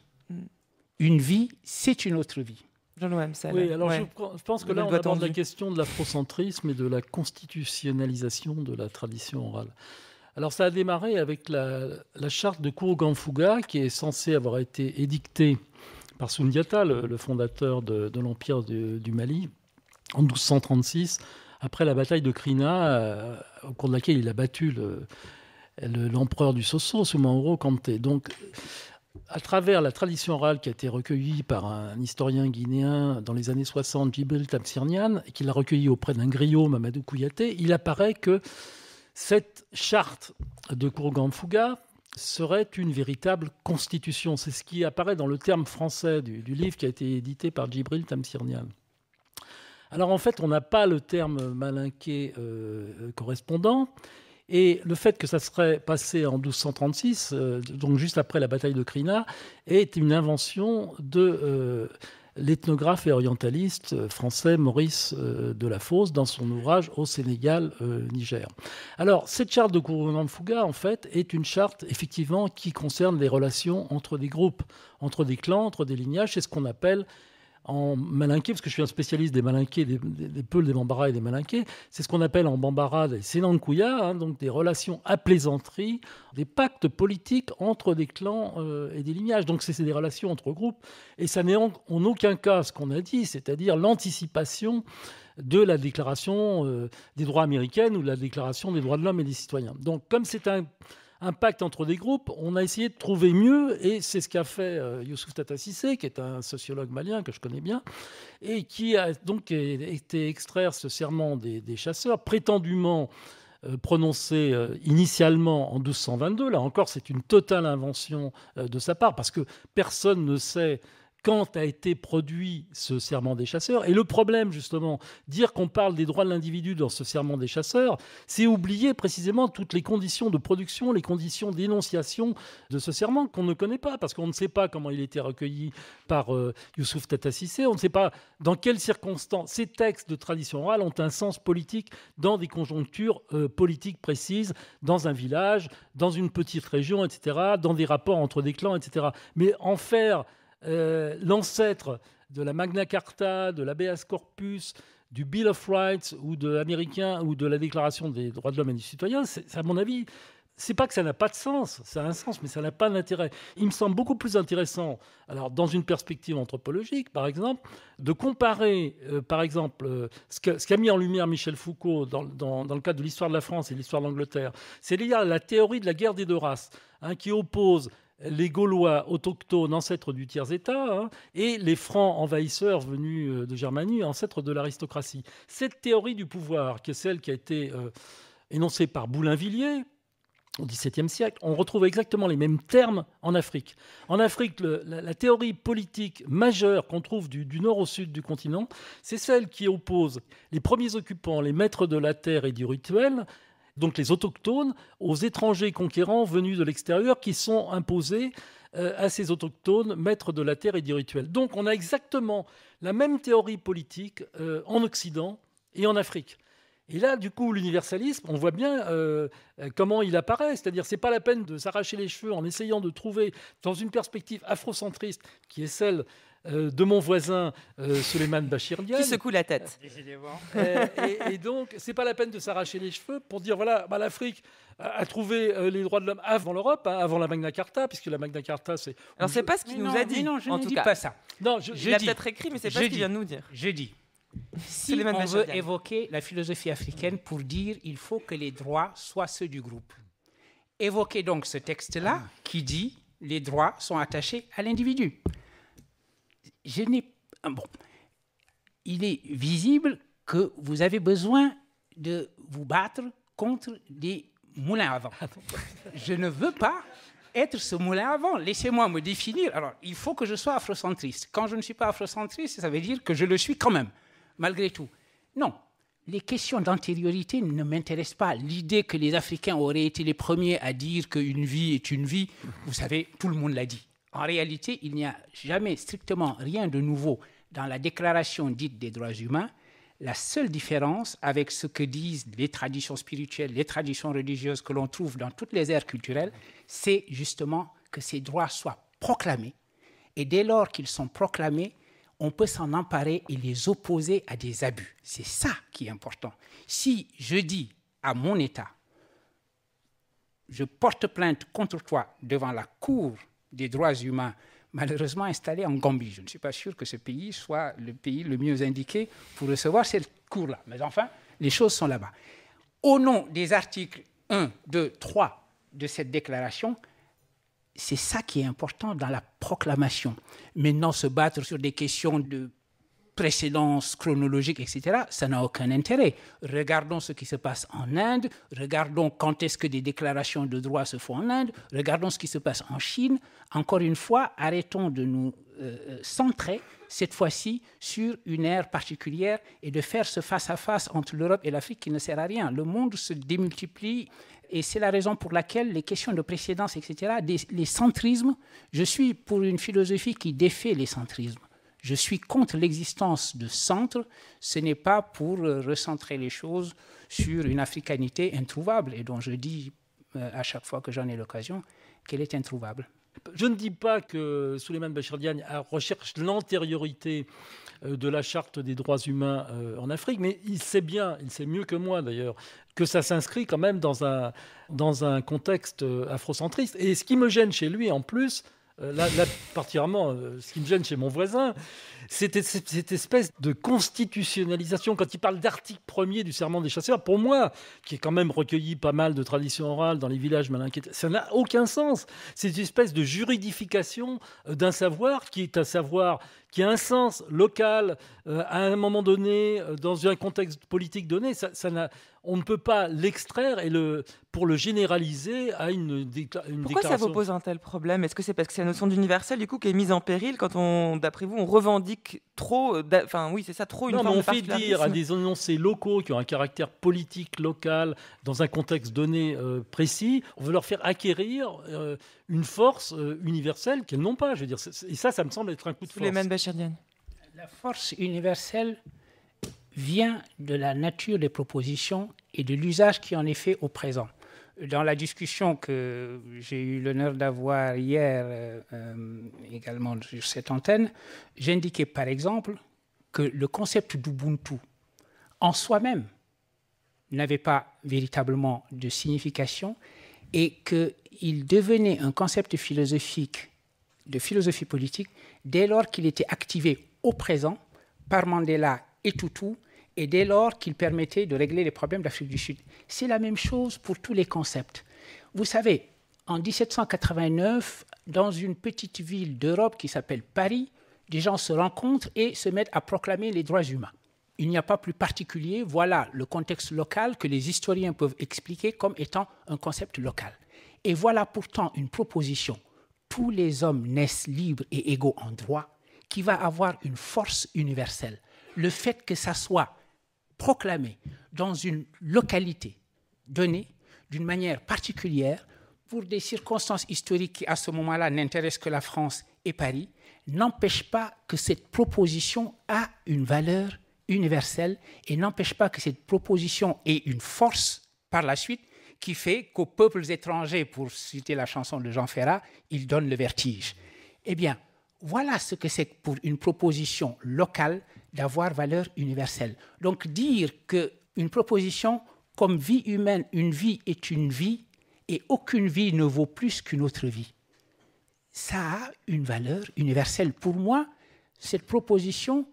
Une vie, c'est une autre vie. Jean-Louis Amsel. Oui, alors je pense que là, on aborde la question de l'afrocentrisme et de la constitutionnalisation de la tradition orale. Alors ça a démarré avec la charte de Kourougan-Fouga, qui est censée avoir été édictée par Soundiata, le fondateur de l'Empire du Mali, en 1236, après la bataille de Krina, au cours de laquelle il a battu l'empereur du Soso, Soumaoro Kanté. Donc, à travers la tradition orale qui a été recueillie par un historien guinéen dans les années 60, Djibril Tamsir-Niane, et qui l'a recueillie auprès d'un griot, Mamadou Kouyaté, il apparaît que cette charte de Kourougan-Fouga serait une véritable constitution. C'est ce qui apparaît dans le terme français du livre qui a été édité par Djibril Tamsir-Niane. Alors en fait, on n'a pas le terme malinké correspondant, et le fait que ça serait passé en 1236, donc juste après la bataille de Krina, est une invention de l'ethnographe et orientaliste français Maurice Delafosse dans son ouvrage Au Sénégal, Niger. Alors, cette charte de Kourougan-Fouga, en fait, est une charte, effectivement, qui concerne les relations entre des groupes, entre des clans, entre des lignages. C'est ce qu'on appelle en malinké, parce que je suis un spécialiste des malinqués, des Peuls, des Bambara et des malinqués, c'est ce qu'on appelle en Bambara des Sénankouya, donc des relations à plaisanterie, des pactes politiques entre des clans et des lignages. Donc c'est des relations entre groupes, et ça n'est en aucun cas ce qu'on a dit, c'est-à-dire l'anticipation de la déclaration des droits américaine ou de la déclaration des droits de l'homme et des citoyens. Donc comme c'est un pacte entre des groupes, on a essayé de trouver mieux, et c'est ce qu'a fait Youssouf Tata Cissé, qui est un sociologue malien que je connais bien, et qui a donc été extraire ce serment des chasseurs, prétendument prononcé initialement en 1222. Là encore, c'est une totale invention de sa part, parce que personne ne sait quand a été produit ce serment des chasseurs. Et le problème, justement, dire qu'on parle des droits de l'individu dans ce serment des chasseurs, c'est oublier précisément toutes les conditions de production, les conditions d'énonciation de ce serment qu'on ne connaît pas, parce qu'on ne sait pas comment il a été recueilli par Youssouf Tata Cissé, on ne sait pas dans quelles circonstances. Ces textes de tradition orale ont un sens politique dans des conjonctures politiques précises, dans un village, dans une petite région, etc., dans des rapports entre des clans, etc. Mais en faire l'ancêtre de la Magna Carta, de l'Habeas Corpus, du Bill of Rights ou de l'américain ou de la Déclaration des droits de l'homme et du citoyen, à mon avis, c'est pas que ça n'a pas de sens, ça a un sens, mais ça n'a pas d'intérêt. Il me semble beaucoup plus intéressant, alors dans une perspective anthropologique, par exemple, de comparer, par exemple, ce qu'a mis en lumière Michel Foucault dans le cadre de l'histoire de la France et de l'histoire de l'Angleterre, c'est la théorie de la guerre des deux races, qui oppose les Gaulois autochtones, ancêtres du tiers-État, et les Francs envahisseurs venus de Germanie, ancêtres de l'aristocratie. Cette théorie du pouvoir, qui est celle qui a été énoncée par Boulainvilliers au XVIIe siècle, on retrouve exactement les mêmes termes en Afrique. En Afrique, la théorie politique majeure qu'on trouve du nord au sud du continent, c'est celle qui oppose les premiers occupants, les maîtres de la terre et du rituel, donc les autochtones, aux étrangers conquérants venus de l'extérieur qui sont imposés à ces autochtones, maîtres de la terre et du rituel. Donc on a exactement la même théorie politique en Occident et en Afrique. Et là, du coup, l'universalisme, on voit bien comment il apparaît. C'est-à-dire, c'est pas la peine de s'arracher les cheveux en essayant de trouver, dans une perspective afrocentriste, qui est celle de mon voisin Souleymane Bachir Diagne. Qui secoue la tête. Et donc, c'est pas la peine de s'arracher les cheveux pour dire, voilà, l'Afrique a trouvé les droits de l'homme avant l'Europe, avant la Magna Carta, puisque la Magna Carta, Alors, c'est pas ce qu'il nous a dit. Non, je en ne tout dis cas. pas ça. Non, Il a peut-être écrit, mais c'est pas ce qu'il vient de nous dire. Je dis, Si on veut évoquer la philosophie africaine pour dire il faut que les droits soient ceux du groupe, évoquez donc ce texte-là qui dit les droits sont attachés à l'individu. Il est visible que vous avez besoin de vous battre contre des moulins à vent. Je ne veux pas être ce moulin à vent. Laissez-moi me définir. Alors, il faut que je sois afrocentriste. Quand je ne suis pas afrocentriste, ça veut dire que je le suis quand même, malgré tout. Non, les questions d'antériorité ne m'intéressent pas. L'idée que les Africains auraient été les premiers à dire qu'une vie est une vie, vous savez, tout le monde l'a dit. En réalité, il n'y a jamais strictement rien de nouveau dans la déclaration dite des droits humains. La seule différence avec ce que disent les traditions spirituelles, les traditions religieuses que l'on trouve dans toutes les aires culturelles, c'est justement que ces droits soient proclamés. Et dès lors qu'ils sont proclamés, on peut s'en emparer et les opposer à des abus. C'est ça qui est important. Si je dis à mon État, je porte plainte contre toi devant la Cour des droits humains, malheureusement installé en Gambie. Je ne suis pas sûr que ce pays soit le pays le mieux indiqué pour recevoir cette cour-là. Mais enfin, les choses sont là-bas. Au nom des articles 1, 2, 3 de cette déclaration, c'est ça qui est important dans la proclamation. Maintenant, se battre sur des questions de précédence chronologique, etc., ça n'a aucun intérêt. Regardons ce qui se passe en Inde, regardons quand est-ce que des déclarations de droits se font en Inde, regardons ce qui se passe en Chine. Encore une fois, arrêtons de nous centrer, cette fois-ci, sur une ère particulière et de faire ce face-à-face entre l'Europe et l'Afrique qui ne sert à rien. Le monde se démultiplie et c'est la raison pour laquelle les questions de précédence, etc., les centrismes, je suis pour une philosophie qui défait les centrismes. Je suis contre l'existence de centres. Ce n'est pas pour recentrer les choses sur une africanité introuvable et dont je dis à chaque fois que j'en ai l'occasion qu'elle est introuvable. Je ne dis pas que Souleymane Bachir Diagne recherche l'antériorité de la Charte des droits humains en Afrique, mais il sait bien, il sait mieux que moi d'ailleurs, que ça s'inscrit quand même dans un contexte afrocentriste. Et ce qui me gêne chez lui en plus, là, particulièrement, ce qui me gêne chez mon voisin, c'est cette espèce de constitutionnalisation. Quand il parle d'article 1er du serment des chasseurs, pour moi, qui est quand même recueilli pas mal de traditions orales dans les villages malinqués, ça n'a aucun sens. C'est une espèce de juridification d'un savoir qui est un savoir qui a un sens local à un moment donné, dans un contexte politique donné. On ne peut pas l'extraire pour le généraliser à une déclaration. Pourquoi ça vous pose un tel problème? Est-ce que c'est parce que c'est la notion d'universel du coup qui est mise en péril quand d'après vous, on revendique trop, oui, c'est ça, trop une forme de particularisme? On fait dire à des énoncés locaux qui ont un caractère politique local dans un contexte donné précis, on veut leur faire acquérir une force universelle qu'elles n'ont pas. Je veux dire, et ça me semble être un coup de force. Souleymane Bachir Diagne. La force universelle vient de la nature des propositions et de l'usage qui en est fait au présent. Dans la discussion que j'ai eu l'honneur d'avoir hier également sur cette antenne, j'indiquais par exemple que le concept d'Ubuntu en soi-même n'avait pas véritablement de signification et qu'il devenait un concept philosophique, de philosophie politique, dès lors qu'il était activé au présent par Mandela et Tutu, et dès lors qu'il permettait de régler les problèmes d'Afrique du Sud. C'est la même chose pour tous les concepts. Vous savez, en 1789, dans une petite ville d'Europe qui s'appelle Paris, des gens se rencontrent et se mettent à proclamer les droits humains. Il n'y a pas plus particulier, voilà le contexte local que les historiens peuvent expliquer comme étant un concept local. Et voilà pourtant une proposition, tous les hommes naissent libres et égaux en droit, qui va avoir une force universelle. Le fait que ça soit proclamé dans une localité donnée, d'une manière particulière, pour des circonstances historiques qui, à ce moment-là, n'intéressent que la France et Paris, n'empêche pas que cette proposition a une valeur universelle et n'empêche pas que cette proposition ait une force par la suite qui fait qu'aux peuples étrangers, pour citer la chanson de Jean Ferrat, il donne le vertige. Eh bien, voilà ce que c'est pour une proposition locale d'avoir valeur universelle. Donc dire qu'une proposition comme vie humaine, une vie est une vie et aucune vie ne vaut plus qu'une autre vie, ça a une valeur universelle. Pour moi, cette proposition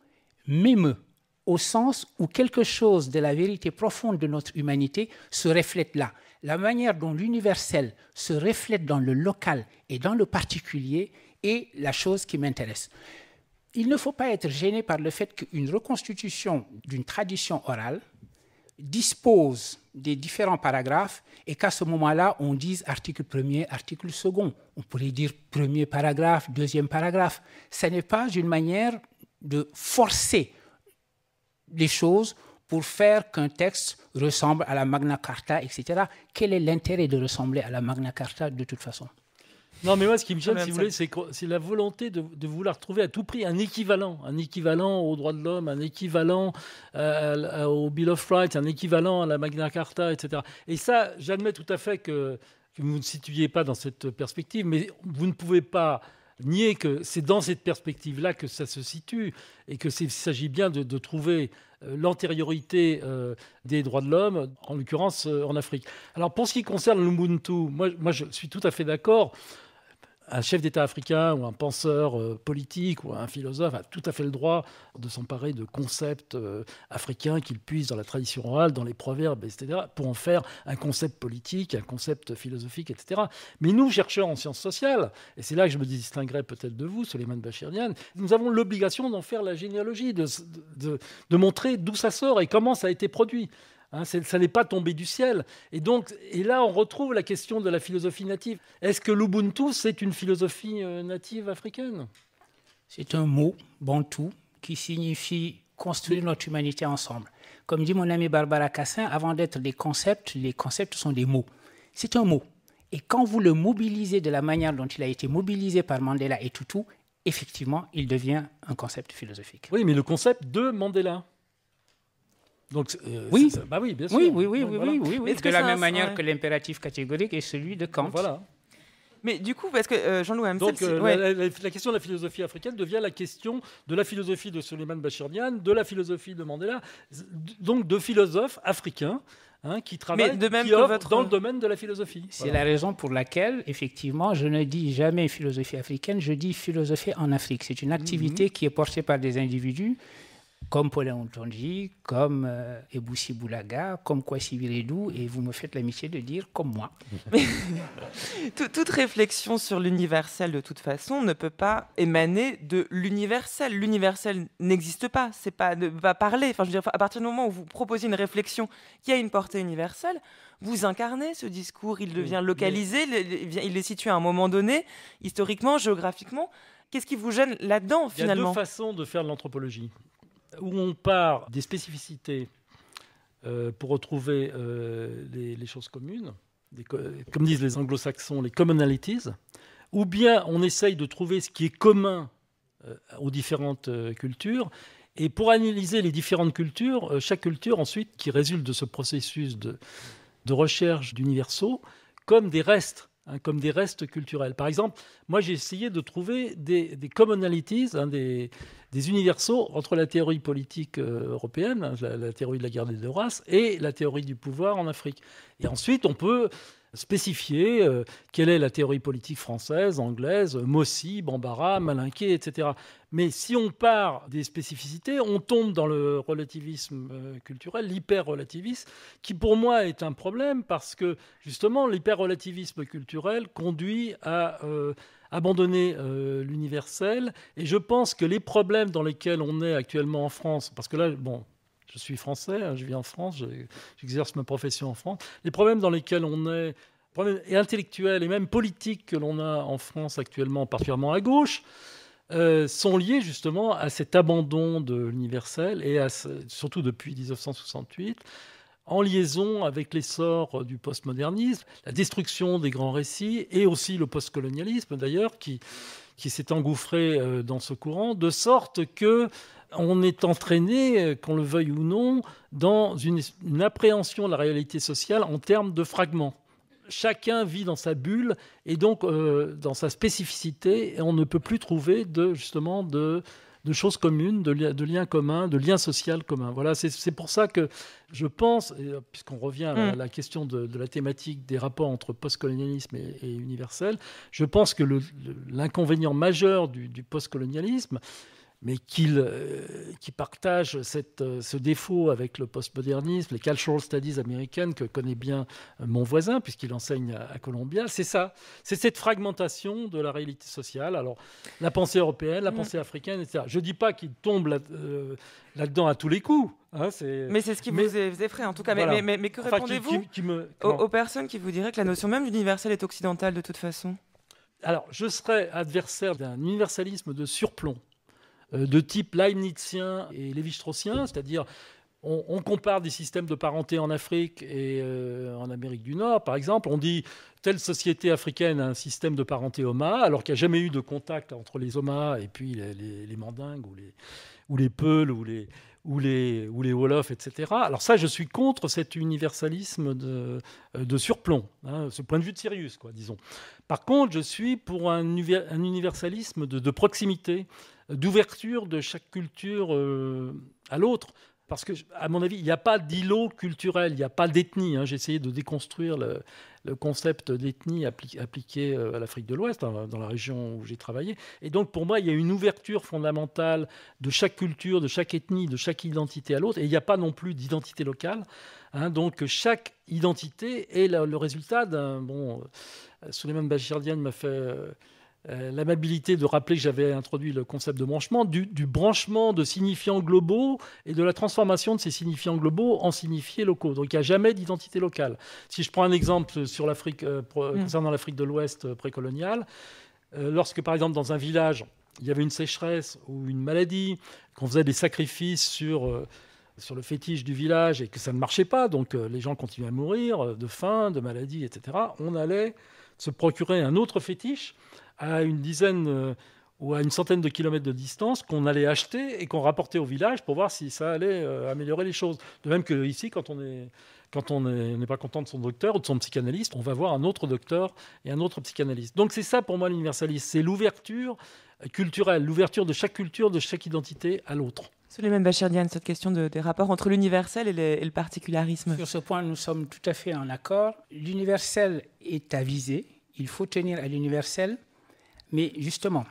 m'émeut au sens où quelque chose de la vérité profonde de notre humanité se reflète là. La manière dont l'universel se reflète dans le local et dans le particulier est la chose qui m'intéresse. Il ne faut pas être gêné par le fait qu'une reconstitution d'une tradition orale dispose des différents paragraphes et qu'à ce moment-là, on dise article 1er, article 2. On pourrait dire premier paragraphe, deuxième paragraphe. Ce n'est pas une manière de forcer les choses pour faire qu'un texte ressemble à la Magna Carta, etc. Quel est l'intérêt de ressembler à la Magna Carta de toute façon ? Non, mais moi, ce qui me gêne, si vous voulez, c'est la volonté de vouloir trouver à tout prix un équivalent aux droits de l'homme, un équivalent au Bill of Rights, un équivalent à la Magna Carta, etc. Et ça, j'admets tout à fait que vous ne vous situiez pas dans cette perspective, mais vous ne pouvez pas nier que c'est dans cette perspective-là que ça se situe et qu'il s'agit bien de trouver l'antériorité des droits de l'homme, en l'occurrence en Afrique. Alors, pour ce qui concerne l'Ubuntu, moi, je suis tout à fait d'accord. Un chef d'État africain ou un penseur politique ou un philosophe a tout à fait le droit de s'emparer de concepts africains qu'il puise dans la tradition orale, dans les proverbes, etc., pour en faire un concept politique, un concept philosophique, etc. Mais nous, chercheurs en sciences sociales, et c'est là que je me distinguerais peut-être de vous, Souleymane Bachir Diagne, nous avons l'obligation d'en faire la généalogie, de montrer d'où ça sort et comment ça a été produit. Ça n'est pas tombé du ciel. Et là, on retrouve la question de la philosophie native. Est-ce que l'Ubuntu, c'est une philosophie native africaine ? C'est un mot, bantou, qui signifie construire notre humanité ensemble. Comme dit mon ami Barbara Cassin, avant d'être des concepts, les concepts sont des mots. C'est un mot. Et quand vous le mobilisez de la manière dont il a été mobilisé par Mandela et Tutu, effectivement, il devient un concept philosophique. Oui, mais le concept de Mandela. Donc, oui. Oui, bien sûr. Oui. De la même manière que l'impératif catégorique est celui de Kant. Voilà. Mais du coup, parce que Jean-Louis Amsel... Donc, la question de la philosophie africaine devient la question de la philosophie de Souleymane Bachir Diagne, de la philosophie de Mandela, donc de philosophes africains qui travaillent dans le domaine de la philosophie. C'est la raison pour laquelle, effectivement, je ne dis jamais philosophie africaine, je dis philosophie en Afrique. C'est une activité qui est portée par des individus comme Paulin Ontonji, comme Eboussi Boulaga, comme Kwasi Wiredou, et vous me faites l'amitié de dire comme moi. Toute réflexion sur l'universel, de toute façon, ne peut pas émaner de l'universel. L'universel n'existe pas, c'est pas ne pas parler. Enfin, je veux dire, à partir du moment où vous proposez une réflexion qui a une portée universelle, vous incarnez ce discours, il devient localisé, il est situé à un moment donné, historiquement, géographiquement. Qu'est-ce qui vous gêne là-dedans, finalement ? Il y a deux façons de faire de l'anthropologie. Où on part des spécificités pour retrouver les choses communes, comme disent les anglo-saxons, les commonalities, ou bien on essaye de trouver ce qui est commun aux différentes cultures, et pour analyser les différentes cultures, chaque culture ensuite qui résulte de ce processus de recherche d'universaux, comme des restes culturels. Par exemple, moi j'ai essayé de trouver des commonalities, des universaux entre la théorie politique européenne, la théorie de la guerre des deux races, et la théorie du pouvoir en Afrique. Et ensuite, on peut spécifier quelle est la théorie politique française, anglaise, Mossi, Bambara, Malinké, etc. Mais si on part des spécificités, on tombe dans le relativisme culturel, l'hyper-relativisme, qui pour moi est un problème parce que justement l'hyper-relativisme culturel conduit à abandonner l'universel. Et je pense que les problèmes dans lesquels on est actuellement en France, parce que là, je suis français, je vis en France, j'exerce ma profession en France. Les problèmes dans lesquels on est, problèmes intellectuels et même politiques que l'on a en France actuellement, particulièrement à gauche, sont liés justement à cet abandon de l'universel et surtout depuis 1968, en liaison avec l'essor du postmodernisme, la destruction des grands récits et aussi le postcolonialisme d'ailleurs qui s'est engouffré dans ce courant, de sorte que on est entraîné, qu'on le veuille ou non, dans une appréhension de la réalité sociale en termes de fragments. Chacun vit dans sa bulle et donc dans sa spécificité, et on ne peut plus trouver de choses communes, de liens communs, de liens sociaux communs. Voilà, c'est pour ça que je pense, puisqu'on revient à la question de la thématique des rapports entre postcolonialisme et universel, je pense que l'inconvénient majeur du postcolonialisme, mais qui partage ce défaut avec le postmodernisme, les cultural studies américaines que connaît bien mon voisin, puisqu'il enseigne à Columbia. C'est ça, c'est cette fragmentation de la réalité sociale. Alors, la pensée européenne, la pensée africaine, etc. Je ne dis pas qu'il tombe là-dedans à tous les coups. Hein, mais c'est ce qui vous effraie, en tout cas. Voilà. Mais que répondez-vous aux personnes qui vous diraient que la notion même d'universel est occidentale de toute façon? Alors, je serais adversaire d'un universalisme de surplomb, de type leibnizien et lévi-straussien, c'est-à-dire on compare des systèmes de parenté en Afrique et en Amérique du Nord, par exemple. On dit telle société africaine a un système de parenté Oma, alors qu'il n'y a jamais eu de contact entre les Oma et puis les Mandingues ou les Peuls ou les Wolofs, etc. Alors ça, je suis contre cet universalisme de surplomb, hein, ce point de vue de Sirius, quoi, disons. Par contre, je suis pour un universalisme de proximité, d'ouverture de chaque culture à l'autre. Parce que, à mon avis, il n'y a pas d'îlot culturel, il n'y a pas d'ethnie. Hein. J'ai essayé de déconstruire le concept d'ethnie appliqué à l'Afrique de l'Ouest, hein, dans la région où j'ai travaillé. Et donc, pour moi, il y a une ouverture fondamentale de chaque culture, de chaque ethnie, de chaque identité à l'autre. Et il n'y a pas non plus d'identité locale. Hein. Donc, chaque identité est le résultat d'un... Souleymane Bachirdian m'a fait... l'amabilité de rappeler que j'avais introduit le concept de branchement, du branchement de signifiants globaux et de la transformation de ces signifiants globaux en signifiés locaux. Donc il n'y a jamais d'identité locale. Si je prends un exemple sur l'Afrique, concernant l'Afrique de l'Ouest précoloniale, lorsque par exemple dans un village, il y avait une sécheresse ou une maladie, qu'on faisait des sacrifices sur le fétiche du village et que ça ne marchait pas, donc les gens continuaient à mourir de faim, de maladie, etc., on allait se procurer un autre fétiche à une dizaine ou à une centaine de kilomètres de distance qu'on allait acheter et qu'on rapportait au village pour voir si ça allait améliorer les choses. De même qu'ici, quand on n'est pas content de son docteur ou de son psychanalyste, on va voir un autre docteur et un autre psychanalyste. Donc c'est ça pour moi l'universalisme, c'est l'ouverture culturelle, l'ouverture de chaque culture, de chaque identité à l'autre. Souleymane Bachirdian, cette question des rapports entre l'universel et le particularisme. Sur ce point, nous sommes tout à fait en accord. L'universel est à viser, il faut tenir à l'universel. Mais justement,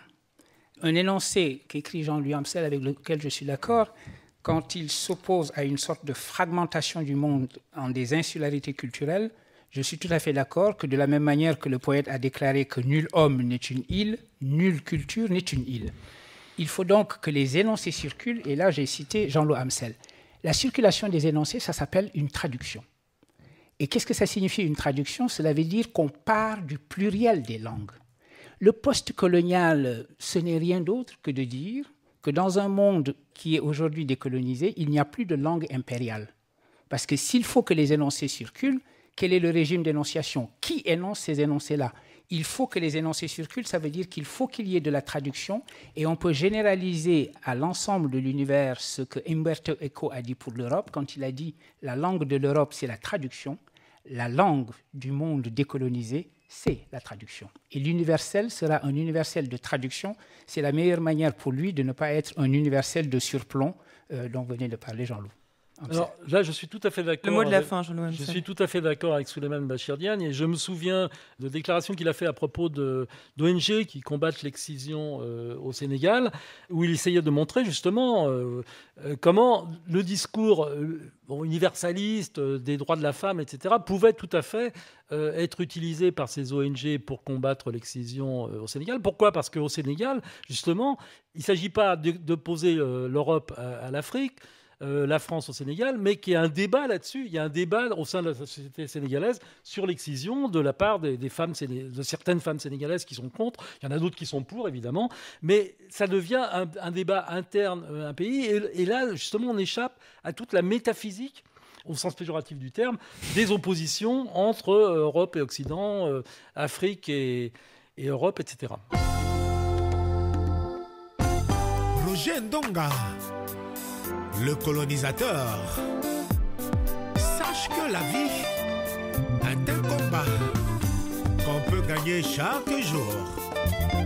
un énoncé qu'écrit Jean-Louis Amsel, avec lequel je suis d'accord, quand il s'oppose à une sorte de fragmentation du monde en des insularités culturelles, je suis tout à fait d'accord que de la même manière que le poète a déclaré que nul homme n'est une île, nulle culture n'est une île. Il faut donc que les énoncés circulent, et là j'ai cité Jean-Louis Amsel. La circulation des énoncés, ça s'appelle une traduction. Et qu'est-ce que ça signifie une traduction? Cela veut dire qu'on part du pluriel des langues. Le post-colonial, ce n'est rien d'autre que de dire que dans un monde qui est aujourd'hui décolonisé, il n'y a plus de langue impériale. Parce que s'il faut que les énoncés circulent, quel est le régime d'énonciation? Qui énonce ces énoncés-là? Il faut que les énoncés circulent, ça veut dire qu'il faut qu'il y ait de la traduction et on peut généraliser à l'ensemble de l'univers ce que Umberto Eco a dit pour l'Europe quand il a dit « la langue de l'Europe, c'est la traduction ». La langue du monde décolonisé, c'est la traduction. Et l'universel sera un universel de traduction. C'est la meilleure manière pour lui de ne pas être un universel de surplomb dont venait de parler Jean-Loup. Alors là, je suis tout à fait d'accord. Le mot de la fin, Jean-Loup. Je suis tout à fait d'accord avec Souleymane Bachirdian et je me souviens de déclarations qu'il a fait à propos d'ONG qui combattent l'excision au Sénégal, où il essayait de montrer justement comment le discours universaliste des droits de la femme, etc., pouvait tout à fait être utilisé par ces ONG pour combattre l'excision au Sénégal. Pourquoi? Parce qu'au Sénégal, justement, il ne s'agit pas d'opposer l'Europe à l'Afrique, la France au Sénégal, mais qu'il y a un débat là-dessus. Il y a un débat au sein de la société sénégalaise sur l'excision de la part des femmes, de certaines femmes sénégalaises qui sont contre. Il y en a d'autres qui sont pour, évidemment. Mais ça devient un débat interne à un pays. Et là, justement, on échappe à toute la métaphysique, au sens péjoratif du terme, des oppositions entre Europe et Occident, Afrique et Europe, etc. Roger Ndonga, le colonisateur. Sache que la vie est un combat qu'on peut gagner chaque jour.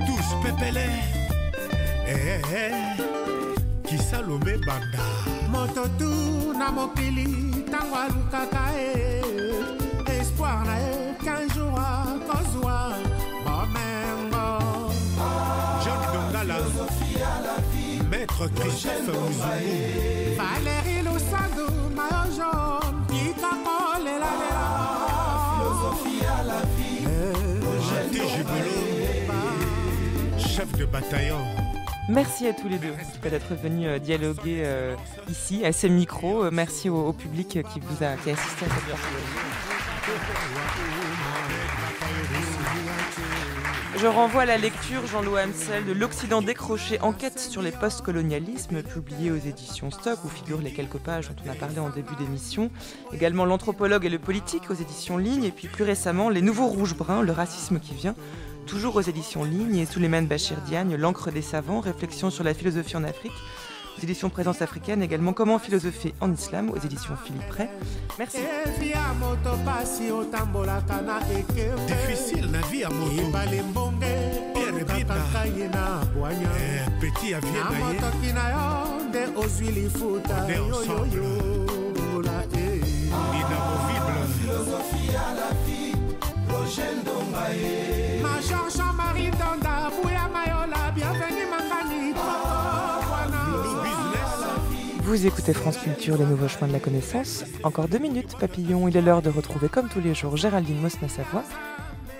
Tous pépélés, qui salomé banda. Mototu na mokili tangwalu kakae. Espoir na qu'un jour à kozwa Bamengo. Johnny Dongala, maître Maître Christophe Muzungu. Valérie Lusando, maillot jaune, Pika Kolela, philosophie à la vie. Jeté Jubelot, chef de bataillon. Merci à tous les deux d'être venus dialoguer ici, à ces micros. Merci au public qui a assisté à cette partie. Je renvoie à la lecture, Jean-Louis Hamsel, de L'Occident décroché, enquête sur les post-colonialismes, publié aux éditions Stock, où figurent les quelques pages dont on a parlé en début d'émission. Également L'Anthropologue et le politique, aux éditions Ligne. Et puis plus récemment, Les Nouveaux Rouges-Bruns, le racisme qui vient, toujours aux éditions Ligne. Et Souleymane Bachir Diagne, L'Encre des savants, réflexion sur la philosophie en Afrique, aux éditions Présence africaine. Également Comment philosopher en islam, aux éditions Philippe Ray. Merci. Difficile la vie à moto. Pierre Bita. Petit avion naïe. On est ensemble. Inamovible. Philosophie à la vie, Roger Ndombaye. Major Jean-Marie Donda, Bouya Mayola, bienvenue Mangani. Vous écoutez France Culture, les nouveaux chemins de la connaissance. Encore 2 minutes, papillon. Il est l'heure de retrouver comme tous les jours Géraldine Mosna-Savoie.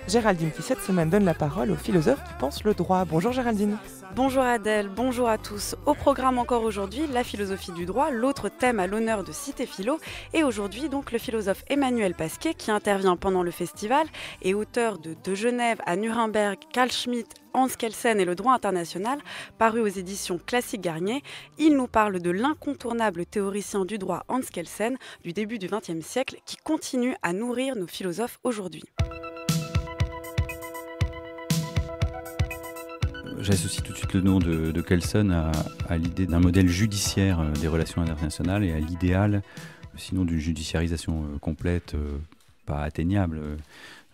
Géraldine qui cette semaine donne la parole aux philosophes qui pensent le droit. Bonjour Géraldine. Bonjour Adèle, bonjour à tous. Au programme encore aujourd'hui, la philosophie du droit, l'autre thème à l'honneur de Cité Philo. Et aujourd'hui donc le philosophe Emmanuel Pasquier qui intervient pendant le festival et auteur de Genève à Nuremberg, Carl Schmitt, Hans Kelsen et le droit international, paru aux éditions Classique Garnier. Il nous parle de l'incontournable théoricien du droit Hans Kelsen du début du XXe siècle qui continue à nourrir nos philosophes aujourd'hui. J'associe tout de suite le nom de Kelsen à l'idée d'un modèle judiciaire des relations internationales et à l'idéal, sinon d'une judiciarisation complète, pas atteignable,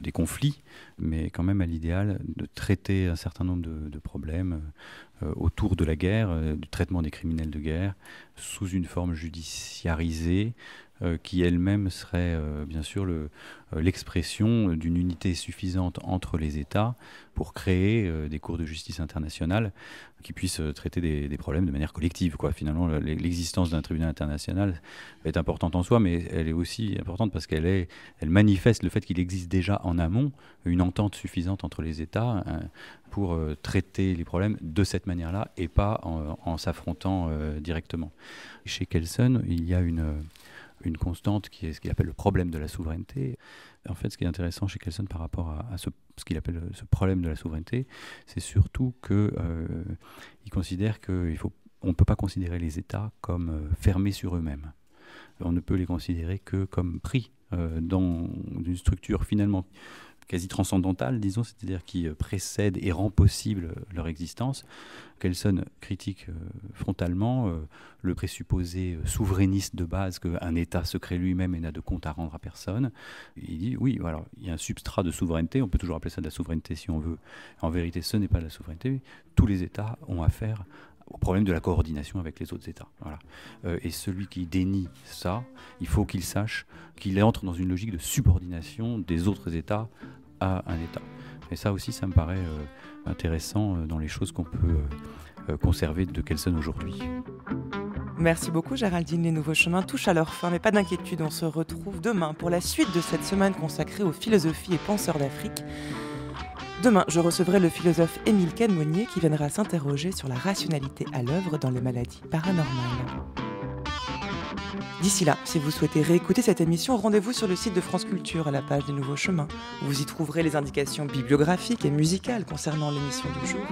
des conflits, mais quand même à l'idéal de traiter un certain nombre de problèmes autour de la guerre, du traitement des criminels de guerre, sous une forme judiciarisée, qui elle-même serait bien sûr l'expression d'une unité suffisante entre les États pour créer des cours de justice internationale qui puissent traiter des problèmes de manière collective, quoi. Finalement, l'existence d'un tribunal international est importante en soi, mais elle est aussi importante parce qu'elle manifeste le fait qu'il existe déjà en amont une entente suffisante entre les États pour traiter les problèmes de cette manière-là et pas en s'affrontant directement. Chez Kelsen, il y a une constante qui est ce qu'il appelle le problème de la souveraineté. En fait, ce qui est intéressant chez Kelsen par rapport à ce qu'il appelle ce problème de la souveraineté, c'est surtout qu'il considère qu'on ne peut pas considérer les États comme fermés sur eux-mêmes. On ne peut les considérer que comme pris dans une structure finalement quasi transcendantale, disons, c'est-à-dire qui précède et rend possible leur existence. Kelsen critique frontalement le présupposé souverainiste de base qu'un État se crée lui-même et n'a de compte à rendre à personne. Il dit, oui, voilà, il y a un substrat de souveraineté, on peut toujours appeler ça de la souveraineté si on veut. En vérité, ce n'est pas de la souveraineté. Tous les États ont affaire au problème de la coordination avec les autres États. Voilà. Et celui qui dénie ça, il faut qu'il sache qu'il entre dans une logique de subordination des autres États à un État. Et ça aussi, ça me paraît intéressant dans les choses qu'on peut conserver de Kelsen aujourd'hui. Merci beaucoup Géraldine. Les nouveaux chemins touchent à leur fin, mais pas d'inquiétude, on se retrouve demain pour la suite de cette semaine consacrée aux philosophies et penseurs d'Afrique. Demain, je recevrai le philosophe Émile Canmonnier qui viendra s'interroger sur la rationalité à l'œuvre dans les maladies paranormales. D'ici là, si vous souhaitez réécouter cette émission, rendez-vous sur le site de France Culture à la page des Nouveaux Chemins. Vous y trouverez les indications bibliographiques et musicales concernant l'émission du jour.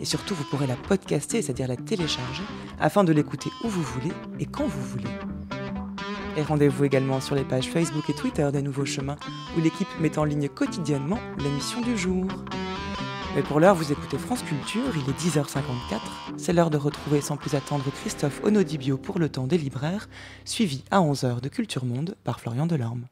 Et surtout, vous pourrez la podcaster, c'est-à-dire la télécharger, afin de l'écouter où vous voulez et quand vous voulez. Et rendez-vous également sur les pages Facebook et Twitter des Nouveaux Chemins, où l'équipe met en ligne quotidiennement l'émission du jour. Mais pour l'heure, vous écoutez France Culture, il est 10h54. C'est l'heure de retrouver sans plus attendre Christophe Onodibio pour le temps des libraires, suivi à 11h de Culture Monde par Florian Delorme.